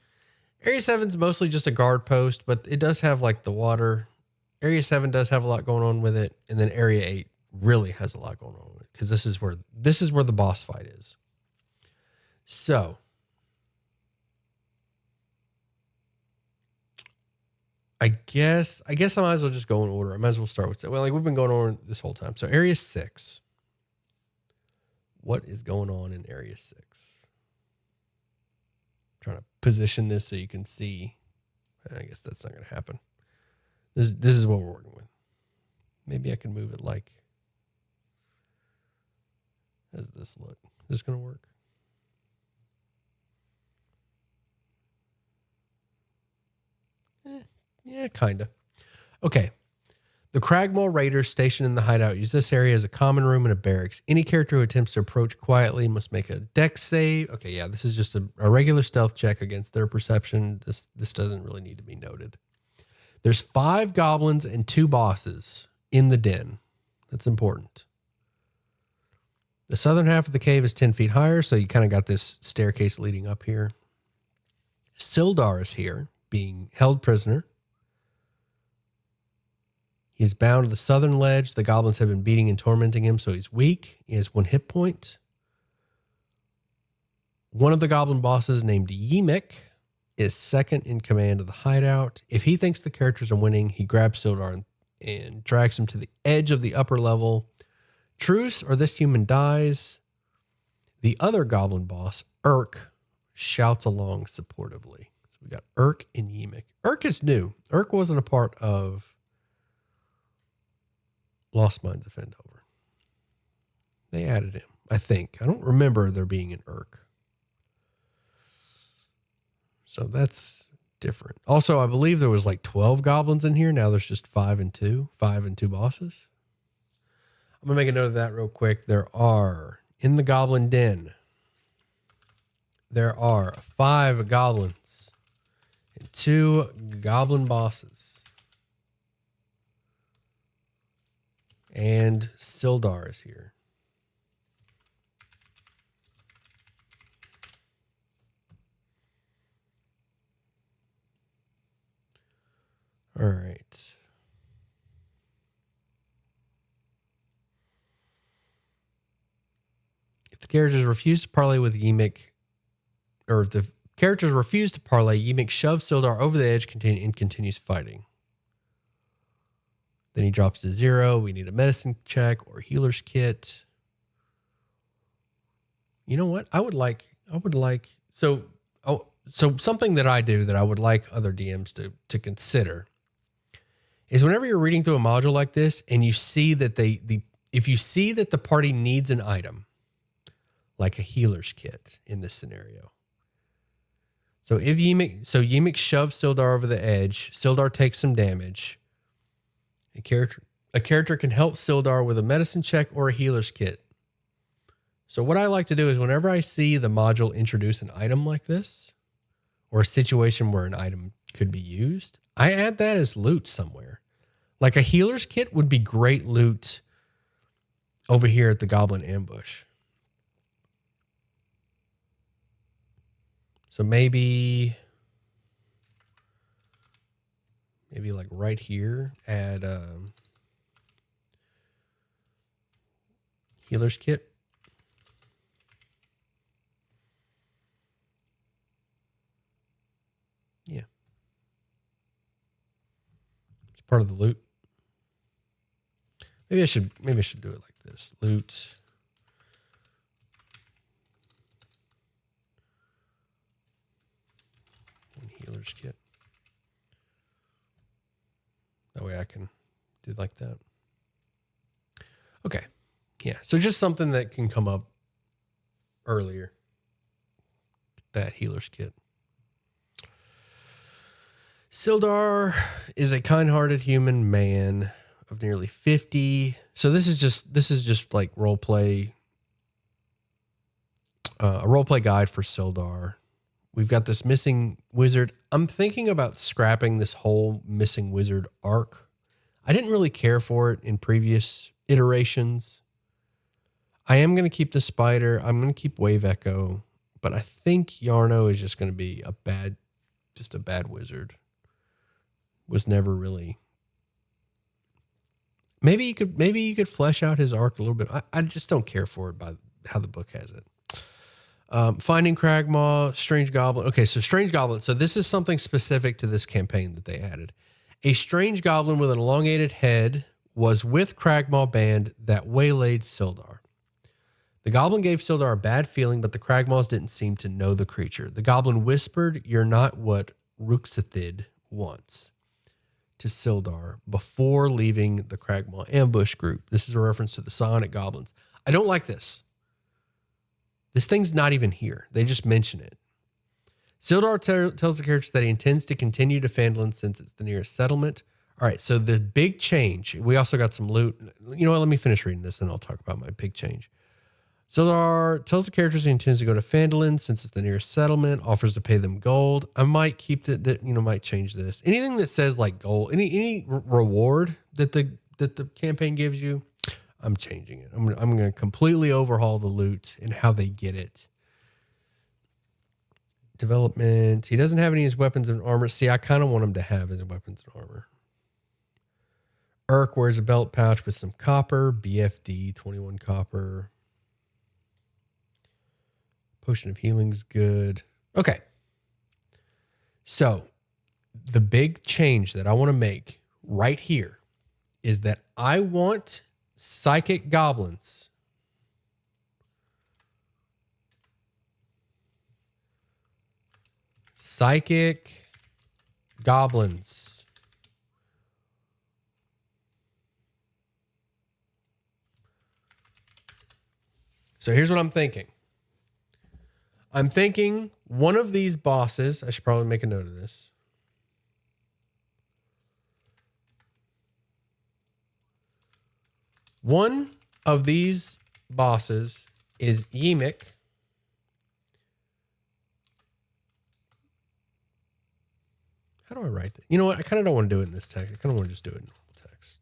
is mostly just a guard post, but it does have like the water. Area 7 does have a lot going on with it. And then Area 8 really has a lot going on with it because this is where the boss fight is. So I guess I might as well just go in order. I might as well start with, well, like we've been going on this whole time. So Area 6. What is going on in Area 6? Trying to position this so you can see. I guess that's not going to happen. This is what we're working with. Maybe I can move it like, how does this look? Is this going to work? Yeah, kind of. Okay. The Cragmaw Raiders stationed in the hideout use this area as a common room and a barracks. Any character who attempts to approach quietly must make a dex save. Okay, yeah, this is just a regular stealth check against their perception. This doesn't really need to be noted. There's 5 goblins and 2 bosses in the den. That's important. The southern half of the cave is 10 feet higher, so you kind of got this staircase leading up here. Sildar is here, being held prisoner. He's bound to the southern ledge. The goblins have been beating and tormenting him, so he's weak. He has 1 hit point. One of the goblin bosses, named Yemek, is second in command of the hideout. If he thinks the characters are winning, he grabs Sildar and drags him to the edge of the upper level. Truce, or this human dies. The other goblin boss, Urk, shouts along supportively. So we got Urk and Yemek. Urk is new. Urk wasn't a part of Lost Minds of Fendover. They added him, I think. I don't remember there being an Urk. So that's different. Also, I believe there was like 12 goblins in here. Now there's just 5 and 2 bosses. I'm going to make a note of that real quick. There are, in the Goblin Den, there are 5 goblins and 2 goblin bosses. And Sildar is here. All right. If the characters refuse to parlay with Yimik, or if the characters refuse to parlay, Yimik shoves Sildar over the edge and continues fighting. Then he drops to 0. We need a medicine check or healer's kit. You know what? I would like, so something that I do that I would like other DMs to consider is whenever you're reading through a module like this and you see that if you see that the party needs an item, like a healer's kit in this scenario. So if Yimik shoves Sildar over the edge, Sildar takes some damage. A character can help Sildar with a medicine check or a healer's kit. So what I like to do is whenever I see the module introduce an item like this, or a situation where an item could be used, I add that as loot somewhere. Like a healer's kit would be great loot over here at the Goblin ambush. So maybe like right here, add healer's kit. Yeah. It's part of the loot. Maybe I should do it like this. Loot. And healer's kit. That way I can do it like that. Okay. Yeah. So just something that can come up earlier. That healer's kit. Sildar is a kind-hearted human man of nearly 50. So this is just like role play, a role play guide for Sildar. We've got this missing wizard. I'm thinking about scrapping this whole missing wizard arc. I didn't really care for it in previous iterations. I am going to keep the spider. I'm going to keep Wave Echo, but I think Yarno is just going to be a bad wizard. Was never really. Maybe you could flesh out his arc a little bit. I just don't care for it by how the book has it. Finding Cragmaw, Strange Goblin. Okay, so Strange Goblin. So this is something specific to this campaign that they added. A strange goblin with an elongated head was with Cragmaw band that waylaid Sildar. The goblin gave Sildar a bad feeling, but the Cragmaws didn't seem to know the creature. The goblin whispered, "You're not what Ruxathid wants," to Sildar before leaving the Cragmaw ambush group. This is a reference to the Psionic Goblins. I don't like this. This thing's not even here. They just mention it. Sildar tells the characters that he intends to continue to Phandalin since it's the nearest settlement. All right, so the big change. We also got some loot. You know what? Let me finish reading this, and I'll talk about my big change. Sildar tells the characters he intends to go to Phandalin since it's the nearest settlement, offers to pay them gold. I might keep might change this. Anything that says like gold, any reward that the campaign gives you, I'm changing it. I'm going to completely overhaul the loot and how they get it. Development. He doesn't have any of his weapons and armor. See, I kind of want him to have his weapons and armor. Urk wears a belt pouch with some copper. BFD, 21 copper. Potion of healing's good. Okay. So the big change that I want to make right here is that I want psychic goblins So here's what I'm thinking. I'm thinking one of these bosses, I should probably make a note of this. One of these bosses is Yimik. How do I write that? You know what? I kind of don't want to do it in this text. I kind of want to just do it in normal text.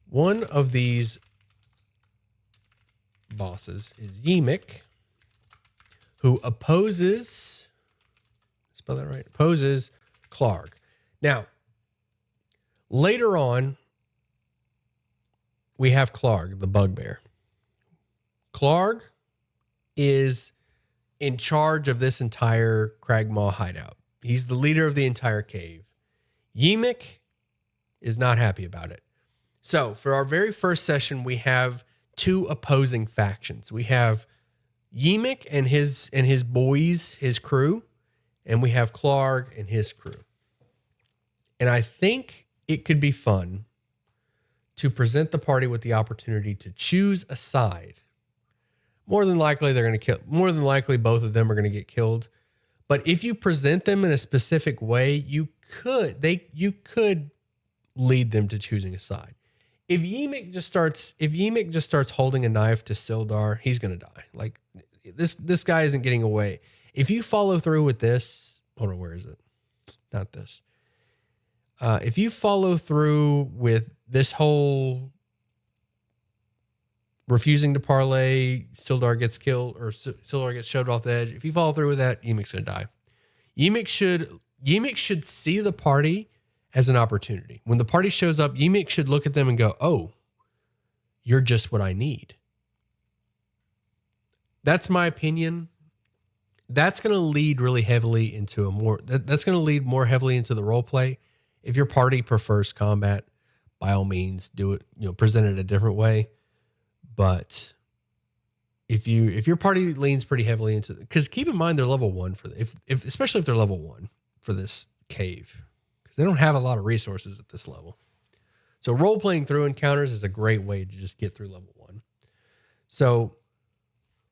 One of these bosses is Yimik, who opposes Spell that right. Opposes Clarg. Now, later on, we have Clarg, the bugbear. Clarg is in charge of this entire Cragmaw hideout. He's the leader of the entire cave. Yimik is not happy about it. So for our very first session, we have two opposing factions. We have Yimik and his boys, his crew, and we have Clarg and his crew. And I think it could be fun to present the party with the opportunity to choose a side. More than likely, they're going to kill. More than likely, both of them are going to get killed. But if you present them in a specific way, you could lead them to choosing a side. If Yimik just starts holding a knife to Sildar, he's going to die. Like this guy isn't getting away. If you follow through with this, hold on, where is it? Not this. If you follow through with this whole refusing to parlay, Sildar gets killed, or Sildar gets shoved off the edge. If you follow through with that, Yimik's going to die. Yimik should see the party as an opportunity. When the party shows up, Yimik should look at them and go, "Oh, you're just what I need." That's my opinion. That's going to lead really heavily into that's going to lead more heavily into the role play. If your party prefers combat, by all means, do it, present it a different way. But if your party leans pretty heavily into, because keep in mind they're level 1 for especially if they're level 1 for this cave, because they don't have a lot of resources at this level. So role playing through encounters is a great way to just get through level 1. So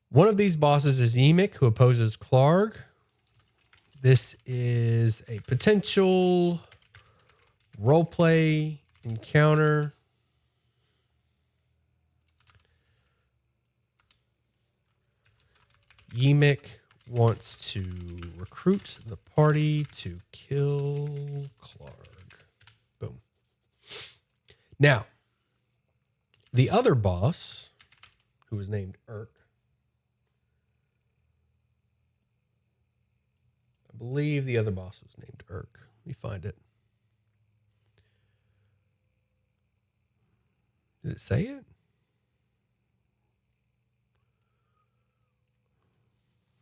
one of these bosses is Yimik, who opposes Clarg. This is a potential role play encounter. Yimik wants to recruit the party to kill Clarg. Boom. Now, the other boss, who was named Urk, I believe the other boss was named Urk. Let me find it. Did it say it?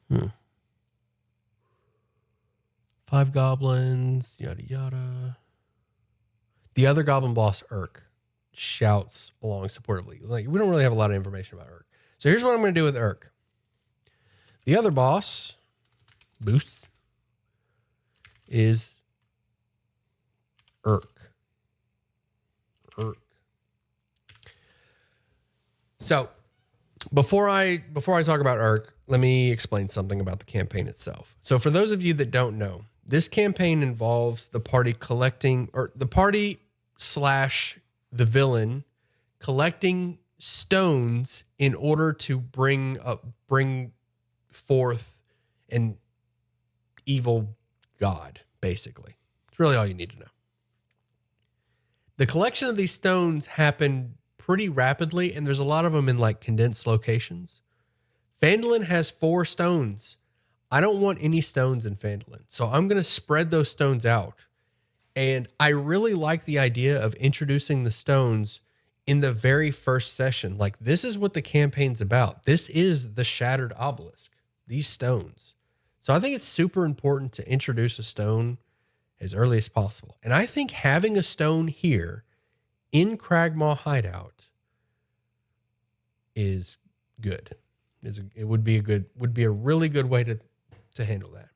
Hmm. 5 goblins, yada, yada. The other goblin boss, Urk, shouts along supportively. Like, we don't really have a lot of information about Urk. So here's what I'm going to do with Urk. The other boss, Boost, is Urk. So before I talk about Urk, let me explain something about the campaign itself. So for those of you that don't know, this campaign involves the party collecting, or the party / the villain collecting stones in order to bring forth an evil god, basically. It's really all you need to know. The collection of these stones happened pretty rapidly, and there's a lot of them in like condensed locations. Phandalin has 4 stones. I don't want any stones in Phandalin, so I'm going to spread those stones out. And I really like the idea of introducing the stones in the very first session. Like, this is what the campaign's about. This is the Shattered Obelisk, these stones. So I think it's super important to introduce a stone as early as possible. And I think having a stone here in Cragmaw Hideout is good. It would be a really good way to handle that.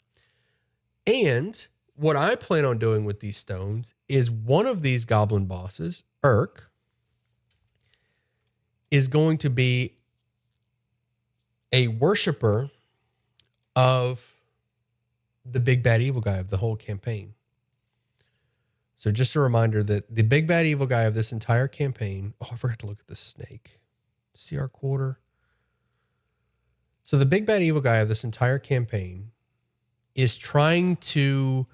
And what I plan on doing with these stones is one of these goblin bosses, Urk, is going to be a worshiper of the big bad evil guy of the whole campaign. So just a reminder that the big bad evil guy of this entire campaign, I forgot to look at the snake. CR quarter. So the big bad evil guy of this entire campaign is trying to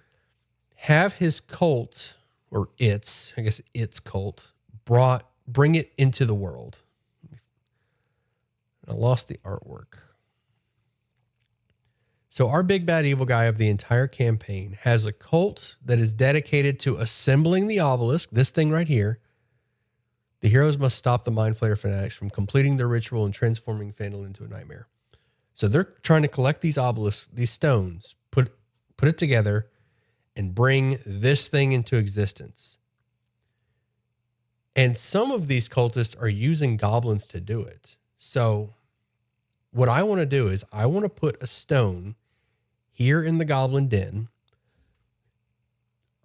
have his cult, or its cult, bring it into the world. I lost the artwork. So our big bad evil guy of the entire campaign has a cult that is dedicated to assembling the obelisk, this thing right here. The heroes must stop the Mind Flayer fanatics from completing their ritual and transforming Phandalin into a nightmare. So they're trying to collect these obelisks, these stones, put it together, and bring this thing into existence. And some of these cultists are using goblins to do it. So what I want to do is I want to put a stone here in the goblin den.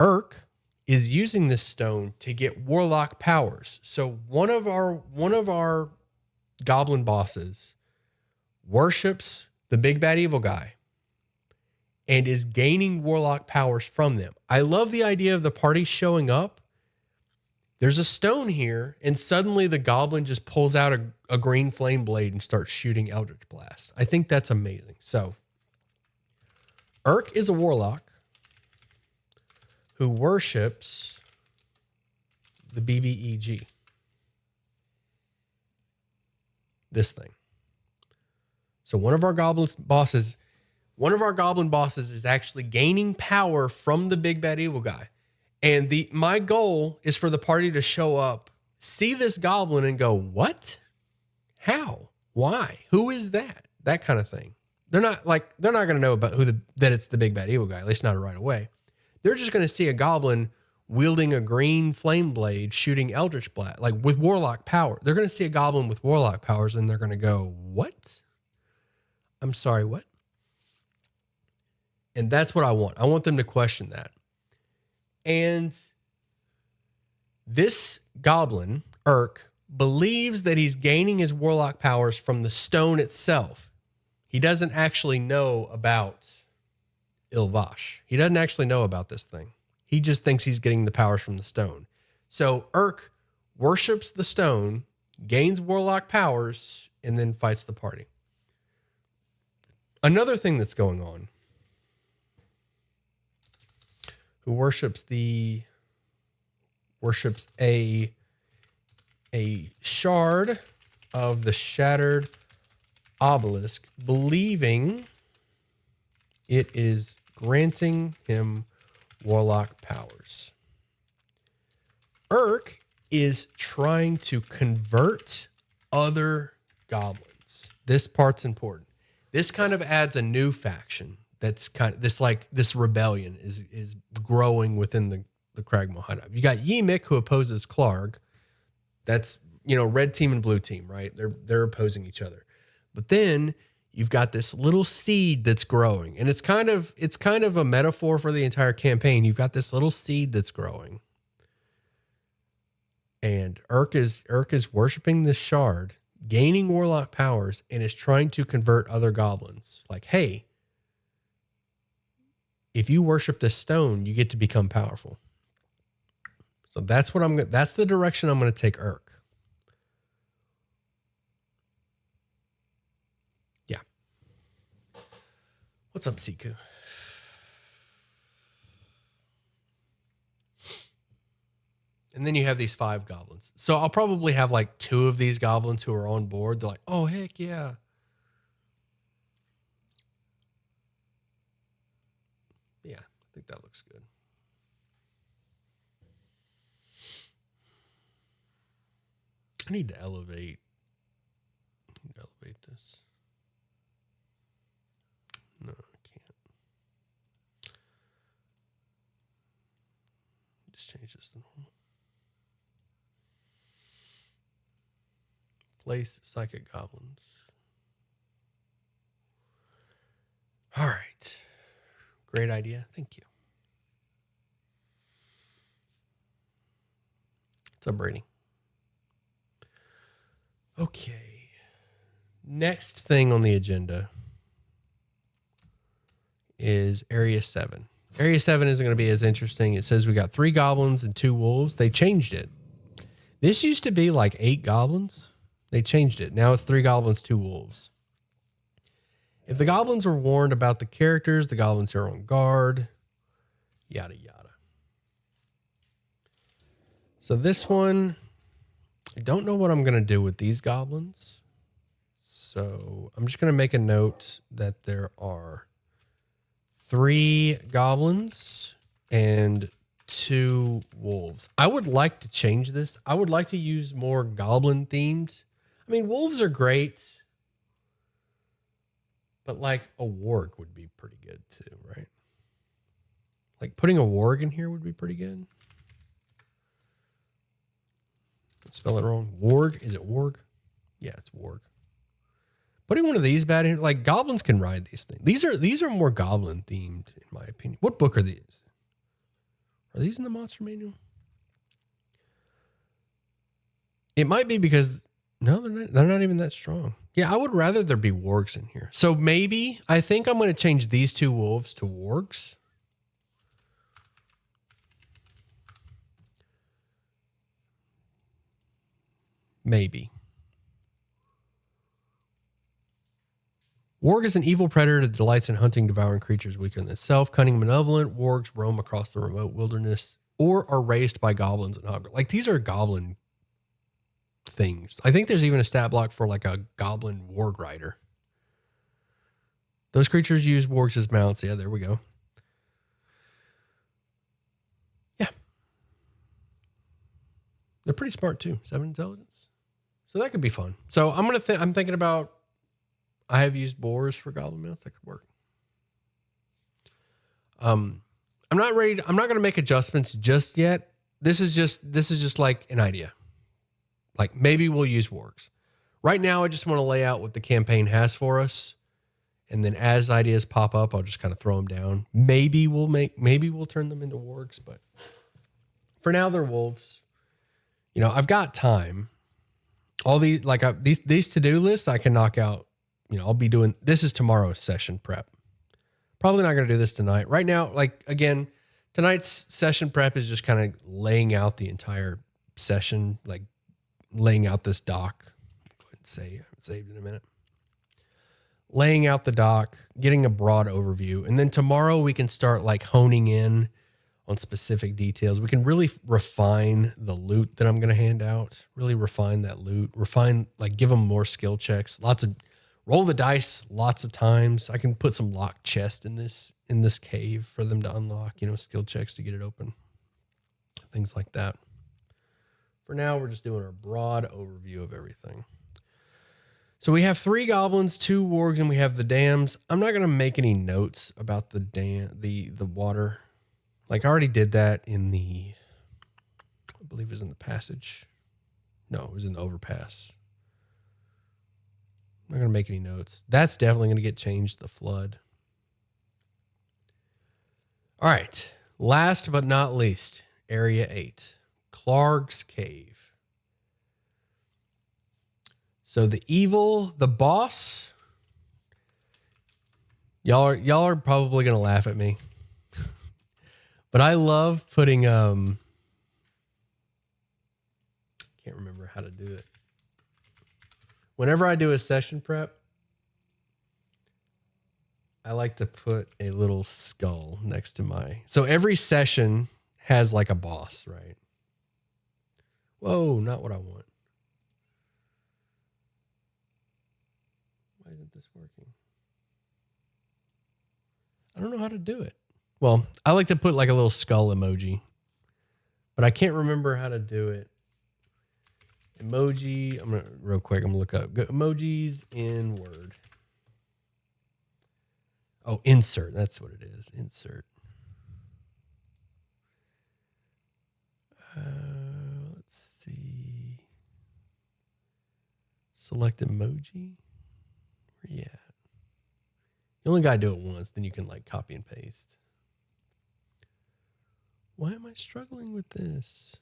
Urk is using this stone to get warlock powers. So one of our goblin bosses worships the big bad evil guy and is gaining warlock powers from them. I love the idea of the party showing up. There's a stone here, and suddenly the goblin just pulls out a green flame blade and starts shooting Eldritch Blast. I think that's amazing. So Urk is a warlock who worships the BBEG. This thing. So one of our goblin bosses is actually gaining power from the big bad evil guy. And my goal is for the party to show up, see this goblin and go, what? How? Why? Who is that? That kind of thing. They're not going to know about that it's the big bad evil guy, at least not right away. They're just going to see a goblin wielding a green flame blade shooting Eldritch Blast, like with warlock power. They're going to see a goblin with warlock powers and they're going to go, what? I'm sorry, what? And that's what I want. I want them to question that. And this goblin, Urk, believes that he's gaining his warlock powers from the stone itself. He doesn't actually know about Ilvash. He doesn't actually know about this thing. He just thinks he's getting the powers from the stone. So Urk worships the stone, gains warlock powers, and then fights the party. Another thing that's going on, who worships a shard of the shattered obelisk, believing it is granting him warlock powers. Urk is trying to convert other goblins. This part's important. This kind of adds a new faction. That's kind of this rebellion is growing within the Cragmaw Hideout. You got Ymik, who opposes Clark. That's, red team and blue team, right? They're opposing each other. But then you've got this little seed that's growing, and it's kind of a metaphor for the entire campaign. You've got this little seed that's growing, and Urk is worshiping this shard, gaining warlock powers, and is trying to convert other goblins. Like, hey, if you worship this stone, you get to become powerful. So that's the direction I'm going to take Urk. Yeah. What's up, Siku? And then you have these 5 goblins. So I'll probably have like 2 of these goblins who are on board. They're like, oh, heck yeah. Yeah, I think that looks good. I need to elevate this. No, I can't. Just change this to normal. Place psychic goblins. All right. Great idea. Thank you. What's up, Brady? Okay. Next thing on the agenda is Area 7. Area 7 isn't going to be as interesting. It says we got 3 goblins and 2 wolves. They changed it. This used to be like 8 goblins. They changed it. Now it's 3 goblins, 2 wolves. If the goblins were warned about the characters, the goblins are on guard, yada, yada. So this one, I don't know what I'm going to do with these goblins. So I'm just going to make a note that there are 3 goblins and 2 wolves. I would like to change this. I would like to use more goblin themed. I mean, wolves are great, but like a warg would be pretty good too, right? Like putting a warg in here would be pretty good. Spell it wrong. Warg? Is it warg? Yeah, it's warg. Putting one of these bad in, like goblins can ride these things. These are more goblin themed in my opinion. What book are these? Are these in the monster manual? It might be because no, they're not even that strong. Yeah, I would rather there be wargs in here. So maybe I think I'm going to change these 2 wolves to wargs. Maybe. Warg is an evil predator that delights in hunting, devouring creatures weaker than itself. Cunning, malevolent, wargs roam across the remote wilderness or are raised by goblins and hobgoblins. Like these are goblin things. I think there's even a stat block for like a goblin warg rider. Those creatures use wargs as mounts. Yeah, there we go. Yeah. They're pretty smart too. 7 intelligence. So that could be fun. So I'm thinking about, I have used boars for goblin mounts. That could work. I'm not going to make adjustments just yet. This is just like an idea. Like maybe we'll use wargs. Right now, I just want to lay out what the campaign has for us. And then as ideas pop up, I'll just kind of throw them down. Maybe we'll turn them into wargs, but for now they're wolves. You know, I've got time. All these, like these to-do lists I can knock out. You know, I'll be doing, this is tomorrow's session prep. Probably not going to do this tonight. Right now, like again, tonight's session prep is just kind of laying out the entire session, like laying out this doc. Go ahead and say, I haven't saved in a minute. Laying out the doc, getting a broad overview. And then tomorrow we can start like honing in on specific details. We can really refine the loot that I'm going to hand out, really refine that loot, like give them more skill checks, roll the dice lots of times. I can put some locked chest in this cave for them to unlock, you know, skill checks to get it open. Things like that. For now, we're just doing a broad overview of everything. So we have 3 goblins, 2 wargs, and we have the dams. I'm not going to make any notes about the water. Like I already did that in I believe it was in the passage. No, it was in the overpass. I'm not going to make any notes. That's definitely going to get changed, the flood. All right. Last but not least, Area 8. Clark's Cave. So the boss, y'all are probably going to laugh at me. But I love putting, can't remember how to do it. Whenever I do a session prep, I like to put a little skull next to so every session has like a boss, right? Whoa, not what I want. Why isn't this working? I don't know how to do it. Well, I like to put like a little skull emoji, but I can't remember how to do it. Emoji. I'm going to look up emojis in Word. Oh, insert. That's what it is. Insert. Let's see. Select emoji. Where you at? You only got to do it once, then you can like copy and paste. Why am I struggling with this?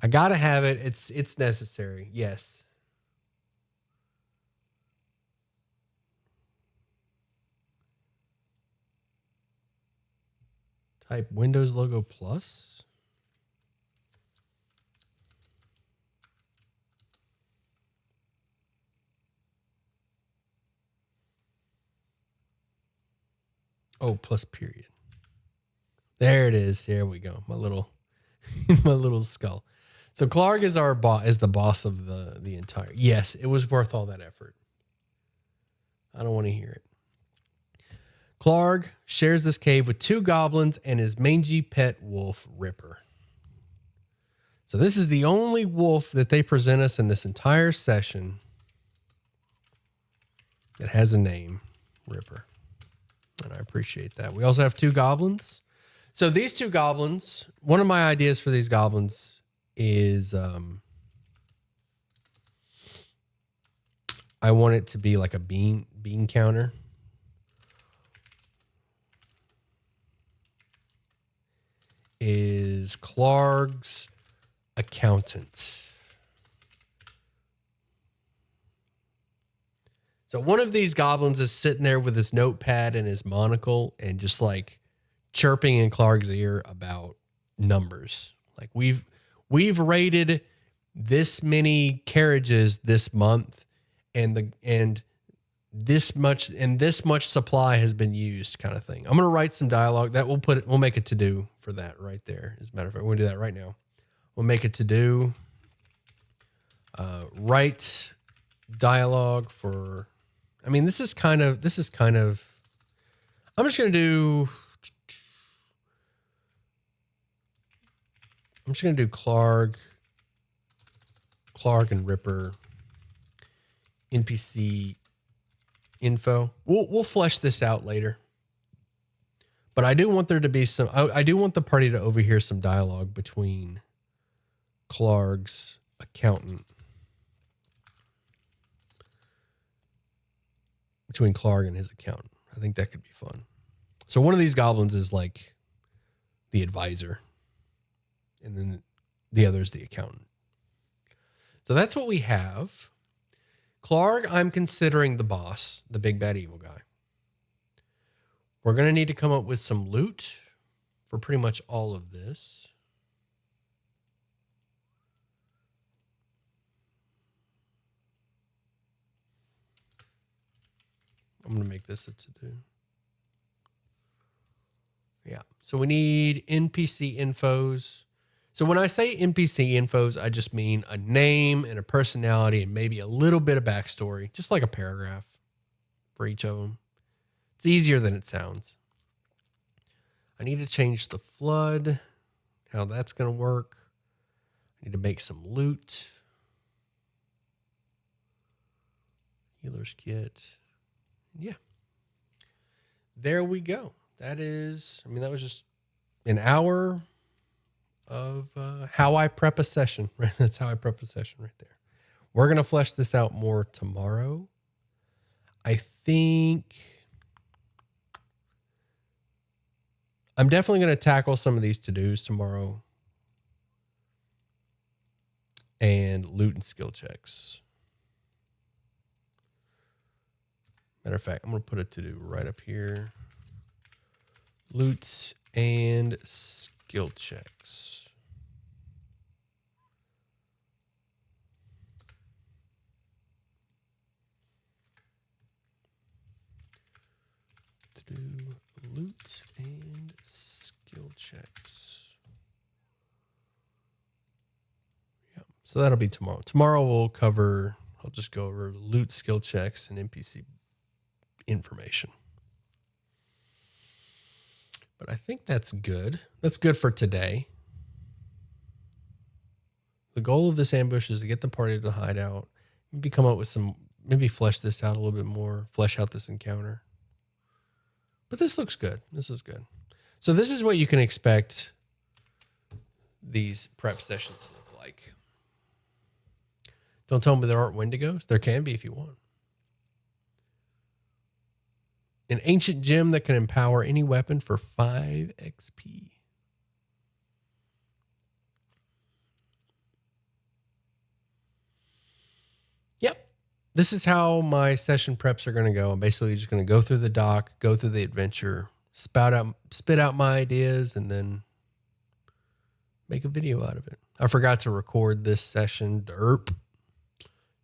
I got to have it. It's necessary. Yes. Type Windows logo plus. Oh, plus period. There it is. There we go. My little skull. So Clark is our boss, is the boss of the entire. Yes, it was worth all that effort. I don't want to hear it. Clark shares this cave with 2 goblins and his mangy pet wolf, Ripper. So this is the only wolf that they present us in this entire session that has a name, Ripper. And I appreciate that. We also have 2 goblins. So these 2 goblins, one of my ideas for these goblins is I want it to be like a bean counter. Is Clark's accountant. So one of these goblins is sitting there with his notepad and his monocle and just like chirping in Clark's ear about numbers. Like we've rated this many carriages this month and this much supply has been used, kind of thing. I'm going to write some dialogue that we'll make a to-do for that right there. As a matter of fact, we're going to do that right now. We'll make it to-do, write dialogue for, I mean, this is kind of, I'm just going to do Clark and Ripper NPC info. We'll flesh this out later. But I do want there to be some, I do want the party to overhear some dialogue between Clark's accountant. Between Clark and his accountant. I think that could be fun. So one of these goblins is like the advisor. And then the other is the accountant. So that's what we have. Clark, I'm considering the boss, the big bad evil guy. We're going to need to come up with some loot for pretty much all of this. I'm going to make this a to-do. Yeah. So we need NPC infos. So when I say NPC infos, I just mean a name and a personality and maybe a little bit of backstory, just like a paragraph for each of them. It's easier than it sounds. I need to change the flood, how that's going to work. I need to make some loot. Healer's kit. Yeah. There we go. That is, I mean, that was just an hour of how I prep a session. Right? That's how I prep a session right there. We're going to flesh this out more tomorrow. I think I'm definitely going to tackle some of these to-dos tomorrow. And loot and skill checks. Matter of fact, I'm going to put a to-do right up here. Loot and skill checks. To do loot and skill checks. Yeah, so that'll be tomorrow. Tomorrow we'll cover, I'll just go over loot, skill checks, and NPC information. But I think that's good. That's good for today. The goal of this ambush is to get the party to the hideout. Maybe come up with some, maybe flesh this out a little bit more. Flesh out this encounter. But this looks good. This is good. So this is what you can expect these prep sessions to look like. Don't tell me there aren't Wendigos. There can be if you want. An ancient gem that can empower any weapon for 5 XP. Yep. This is how my session preps are going to go. I'm basically just going to go through the doc, go through the adventure, spit out my ideas, and then make a video out of it. I forgot to record this session, derp.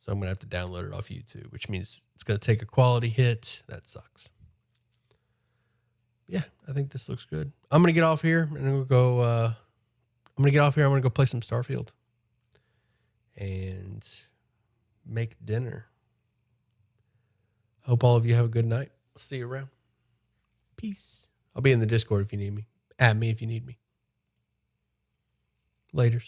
So I'm going to have to download it off YouTube, which means it's going to take a quality hit. That sucks. Yeah, I think this looks good. I'm going to get off here and I'm going to go, I'm going to go play some Starfield. and make dinner. Hope all of you have a good night. I'll see you around. Peace. I'll be in the Discord if you need me. At me if you need me. Laters.